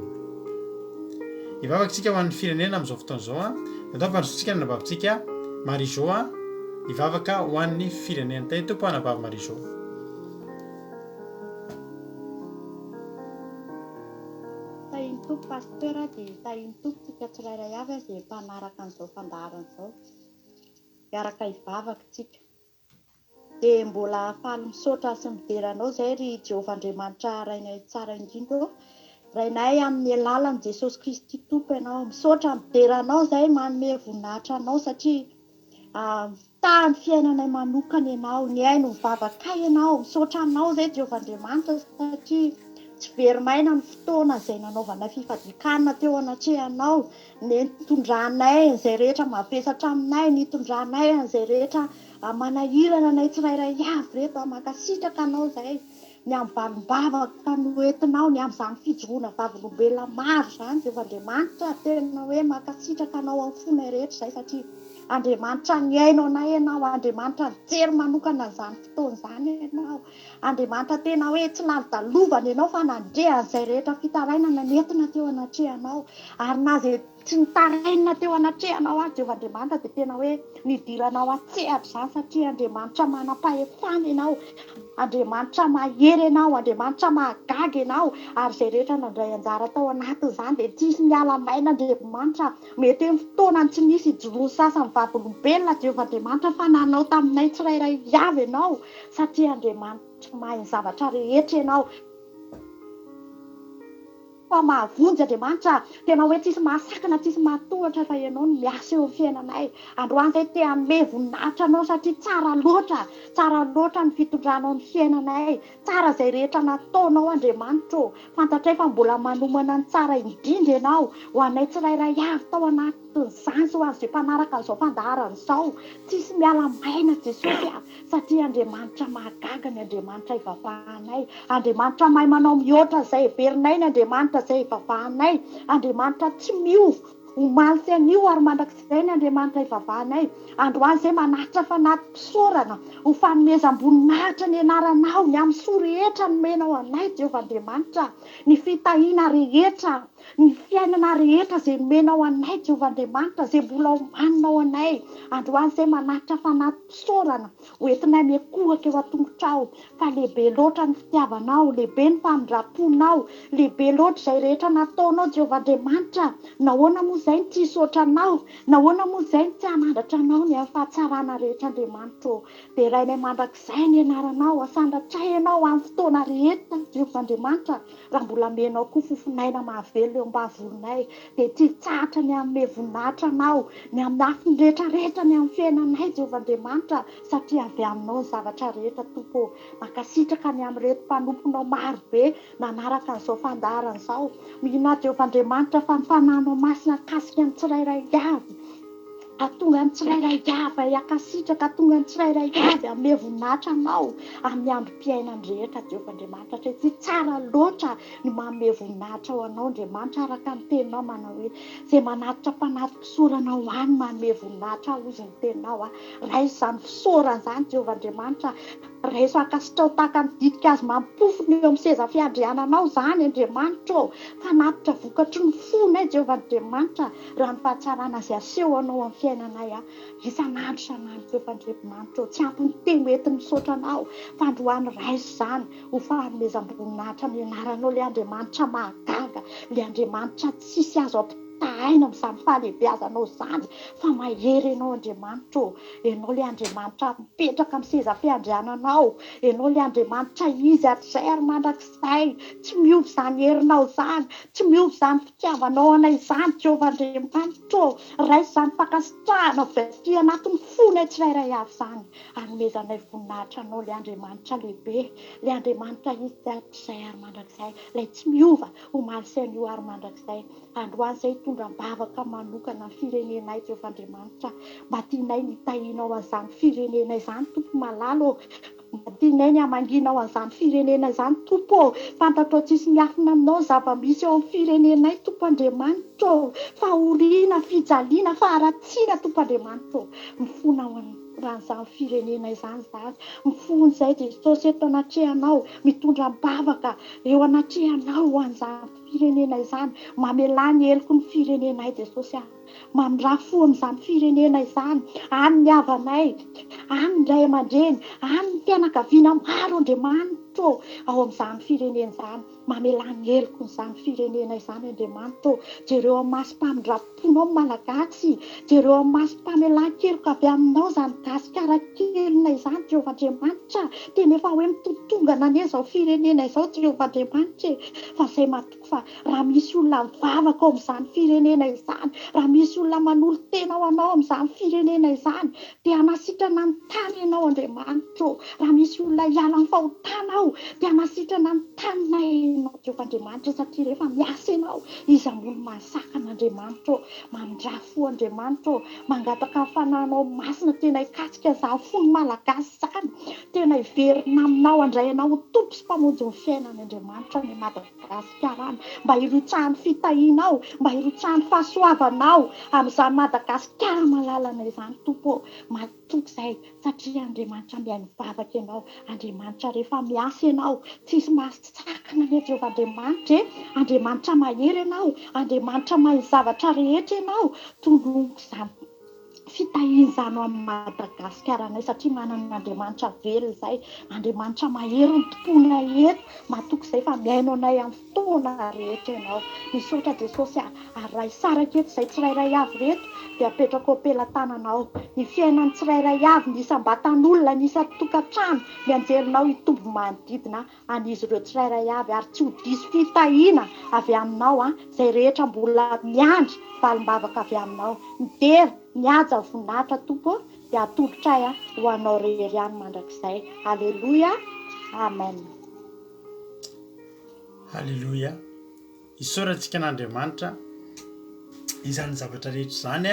ivavakantsika ho an'ny firenena amin'izao fotoana izao a atao fanrosotsika ny nabavintsika Marizô a ivavaka ho an'ny firenena. teny tompo anabavy Marizô. tahiny tompo pasteur dia tahiny tompo tsika tsirairay avy izay mpanaraka an'izao fandaharana izao miaraka hivavaka tsika dia mbola faly misaotra sy mideranao izay ry Jehovahandriamanitra rainay tsara indrindra rainay amin'ny alalan'i Jesosy Kristy tompo ianao, misaotra mideranao zay manome voninahitra anao satria tany fiainanay manokana ianao, ny aino mivavakay ianao, misaotra anao zay Jehovahandriamanitra satria tsy very maina ny fotoana izay nanaovanay fifadikanana teo anatrehanao, nitondranay an'izay rehetra mavesatra aminay, nitondranay an'izay rehetra manahirana anay tsirairay avy reto, makasitraka anao zay ny amin'ny valim-bavaka noentinao, ny amin'izany fijoroana vavolombelona maro zany Jehovahandriamanitra, tena hoe makasitraka anao amin'ny fonay rehetra zay satria Andriamanitra ny aino anay ianao, Andriamanitra nijery manokana izany fotoana izany ianao, Andriamanitra tena hoe tsy lany-dalovana ianao fa nandrea an'izay rehetra fitarainana nentina teo anatrehanao, ary na zay tsy nitarainina teo anatrehanao ary Jehovahandriamanitra dia tena hoe nidiranao atsehatra izany satria Andriamanitra manam-pahefana ianao, Andriamanitra mahery ianao, Andriamanitra mahagaga ianao, ary izay rehetra nandray anjara tao anatin'izany dia tsisy miala maina Andriamanitra, mety hoe fotoanany tsy nisy ijoroany sasany vavolombelona Jehovahandriamanitra fa nanao taminay tsirairay avy ianao satria Andriamanitra mahay ny zavatra rehetra ianao. Fa mahavonjy Andriamanitra, tena hoe tsisy mahasakana, tsisy mahatohatra fa ianao no miasa eo amin'ny fiainanay. Androany zay te hanome voninahitra anao satria tsara loatra ny fitondranao ny fiainanay, tsara izay rehetra nataonao Andriamanitra, fantatray fa mbola manomana ny tsara indrindra ianao ho anay tsirairay avy tao anatin'izany sy ho azy mpanaraka an'izao fandaharana izao, tsisy miala maina Jesosy satria Andriamanitra mahagaga, ny Andriamanitra ivavahanay, Andriamanitra mahay manao mihoatra izay heverinay, ny Andriamanitra izay ivavahanay, Andriamanitra tsy miova, omaly sy anio ary mandrakizay ny Andriamanitra ivavahanay. Androany izay manatitra fanaty-pisaorana ho fanomezam-boninahitra ny anaranao, ny amin'ny soa rehetra nomenao anay Jehovahandriamanitra, ny fitahiana rehetra, ny fiainana rehetra izay nomenao anay Jehovahandriamanitra, izay mbola omaninao anay. Androany izay manatitra fanaty-pisaorana hoentinay miakohaka eo an-tongotrao, fa lehibe loatra ny fitiavanao, lehibe ny famindraponao, lehibe loatra izay rehetra nataonao Jehovahandriamanitra. Nahoana moa izay ny tsy hisaotra anao, nahoana moa izay ny tsy hanandratra anao ny amin'ny fahatsarana rehetra Andriamanitra, dia rainay mandrakizay ny anaranao, asandratray ianao amin'ny fotoana rehetra Jehovahandriamanitra, raha mbola menao koa fofinaina mahavelona eo am-bavolonay, dia tsy hitsahatra ny hanome voninahitra anao, ny amin'ny afiny rehetrarehetra ny amin'ny fiainanay Jehovahandriamanitra, satria avy aminao ny zavatra rehetra Tompo. Mankasitraka ny amin'ny reto mpanomponao maro be nanaraka an'izao fandaharana izao, mihina Jehovahandriamanitra fa ny fanahinao masina kasika ny tsirairay avy, atonga ny tsirairay avy hiakasitraka, atonga ny tsirairay avy hanome voninahitra anao amin'ny androm-piainany rehetra Jehovahandriamanitra, satria tsy tsara loatra ny manome voninahitra ho anao Andriamanitra, araka ny teninao manao hoe izay manatitra mpanaty-pisaorana ho any manome voninahitra ozy ny teninao, raiso izany fisaorana izany Jehovahandriamanitra, raiso akasitrao tahaka ny didika azy mampofony eo amin'ny seza fiandriananao izany Andriamanitra, fanatitra vokatry ny fony Jehovahandriamanitra, raha ny fahatsarana izay aseho anao amin'ny fiainanay isan'andro Jehovahandriamanitra, tsy ampy ny teny mety misaotra anao, fa androany raiso izany ho fanomezam-boninahitra ny anaranao, le Andriamanitra mahagaga, le Andriamanitra tsisy azo ampitahaina amin'izany fahalehibeazanao izany, fa mahery ianao Andriamanitra, ianao le Andriamanitra mipetraka amin'ny seza fiandriananao, ianao le Andriamanitra izy hatr'izay ary mandrakizay, tsy miova izany herinao izany, tsy miova izany fitiavanao anay izany Jehovahandriamanitra, raiso izany fakasitrahana avy anatin'ny fony tsirairay avy izany, hanomezanay voninahitra anao le Andriamanitra lehibe, le Andriamanitra izy hatr'izay ary mandrakizay, ilay tsy miova, omaly sy anio ary mandrakizay. Androany izay hitondram-bavaka manokana ny firenenay Jehovahandriamanitra, mba tianay nitahinao an'izany firenena izany Tompo malalo, mba tianay ny hamanginao an'izany firenena izany Tompo, fantatrao tsisy miafina aminao zava-misy eo amin'ny firenenay Tompo Andriamanitra, fahoriana, fijaliana, faharatsiana Tompo Andriamanitra, mifona ho ran'izany firenena izany zany, mifony izay Jesosy eto anatrehanao, mitondram-bavaka eo anatrehanao ho an'izany firenena izany, mamelany heloky ny firenenay Jesosy, mamindrafo amin'izany firenena izany, any ny havanay, any ny ray aman-dreny, any ny fianakaviana maro Andriamanitra ao amin'izany firenena izany, mamelany heloky n'izany firenena izany Andriamanitra, jereo amin'ny masom-pamindraponao malagasy, jereo amin'ny masom-pamelan-keloka avy aminao izany gasikaran-kelina izany Jehovahandriamanitra, tena efa hoe mitotongana anie izao firenena izao Jehovahandriamanitra, fa izay fa raha misy olona mivavaka ao amin'izany firenena izany, raha misy olona manolo tena ho anao amin'izany firenena izany, dia hanasitrana ny tany ianao Andriamanitra. Raha misy olona hiala ny fahotana ao, dia hanasitrana ny tanina ianao Jehovah Andriamanitra, satria rehefa miasa ianao izy ambony mahasakana Andriamanitra, mandrafo Andriamanitra, mangataka hafananao masina tena hikasika izany fony malagasy izany, tena hiverina aminao, handray anao ho tompo sy mpamonjy ny fiainany Andriamanitra ny Madagasikara any, mba hirotsahany fitahianao, mba hirotsahany fahasoavanao amin'izany Madagasikara malalana izany tompo. Matoky izay satria Andriamanitra mihaino mivavaka ianao, Andriamanitra rehefa miasa ianao tsisy mahasakana ny Jehovah Andriamanitra, Andriamanitra mahery ianao, Andriamanitra mahay zavatra rehetra ianao, tondrongo izany fitahiana izany amin'ny Madagasikara anay, satria manana Andriamanitra very izay, Andriamanitra mahery ny tompona eto, matoky izay fa mihaino anay amin'ny fotoana rehetra ianao. Misaotra Jesosy aray saraka eto izay tsirairay avy reto, dia apetraka ao am-pelantananao, ny fiainan'ny tsirairay avy, ny isam-batan'olona, ny isa-tokantrano, mianjerinao hitombo manodidina an'izy ireo tsirairay avy, ary tsy ho diso fitahiana avy aminao izay rehetra mbola miandry valim-bavaka avy aminao. Midera mihaja voninahitra tompo, dia atolotray ho anao rehery ihany mandrakizay. Aleloia, amen. Halleloia. Isaorantsika an'Andriamanitra izany zavatra rehetra izany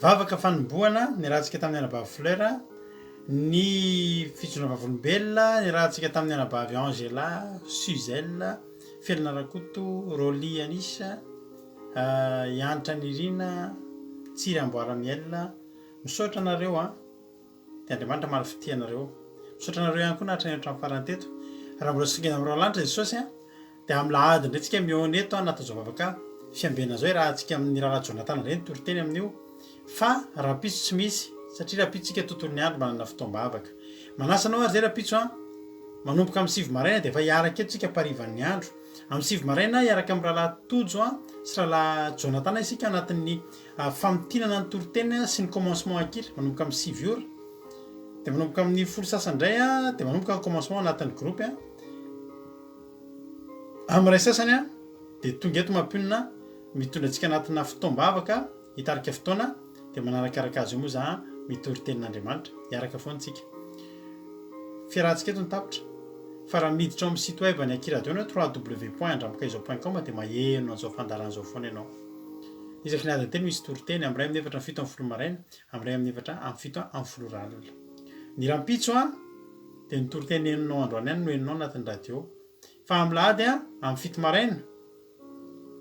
vavaka fanombohana ny rahantsika tamin'ny anabavy Fleur, ny fitondràna vavolombelona ny rahantsika tamin'ny anabavy Angela, Suzelle, Felina Rakoto, Roly Anisa, Ianitra Nirina, Tsiry Amboaramiel. Misaotra anareo dia Andriamanitra malafity anareo. Misaotra anareo ihany koa nahatra ny hatramin'ny farany teto. Raha mbola singina amin'ireo lanitra Jesosy dia amin'ny lahady indray tsika mihaona eto natao vavaka fiambena zao raha antsika amin'ny raharaha Jonathan ireny toriteny amin'io, fa rapitso tsy misy, satria rapitsika tontolo ny andro manana fotoam-bavaka. Manasa anao ary zay rapitso manomboka amin'ny 7 maraina dia efa hiaraka eto tsika parivan'ny andro. Amin'ny 7 maraina hiaraka amin'ny rahalahy Tojo sy rahalahy Jonathan isika anatin'ny famitinana ny toriteny sy ny commencement akira, manomboka amin'ny 7 ora, dia manomboka amin'ny 10 sasandray dia manomboka ny commencement anatin'ny groupe amin'ny ray sasany dia tonga eto mampionina mitondra antsika anatina fotoam-bavaka hitarika fotoana, dia manarakaraka azy io moa za mitory tenin'Andriamanitra, hiaraka foana tsika. Fiarahantsika eto ny tapitra, fa raha miditra ao amin'ny site web ny Akira Radio www.andramakaizao.com dia maheno an'izao fandaran'izao foana ianao. Isaky ny adiny telo misy toriteny amin'ny 2 amin'ny 7 amin'ny 7 amin'ny 7 amin'ny 7 amin'ny 7 amin'ny 7 alina. Ny rampitso dia ny toriteny heninao androany ihany no heninao anatin'ny radio, fa amin'ny lahady amin'ny 7 maraina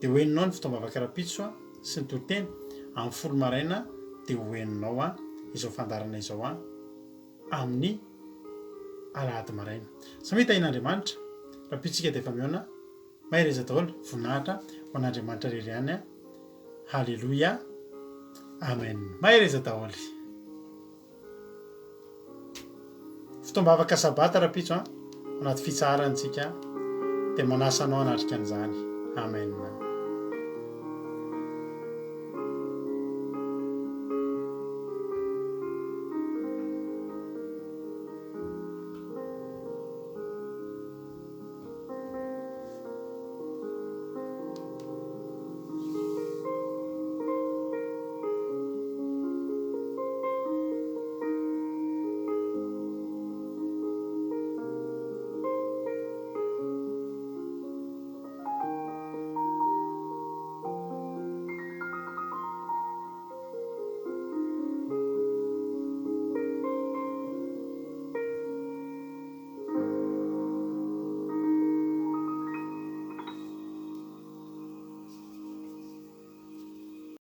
dia ho heninao ny fotoam-bavaka rapitso sy ny toriteny, amin'ny 10 maraina dia ho heninao izao fandarana izao amin'ny alahady maraina. Samy tahin'Andriamanitra rapitsika dia efa mihaona mahireza daholo voninahitra ho an'Andriamanitra rery ihany. Halleluia, amen. Mahireza daholo. Fotoam-bavaka sabata rapitso anaty fitsaharantsika dia manasa anao hanatrika an'izany. Amen.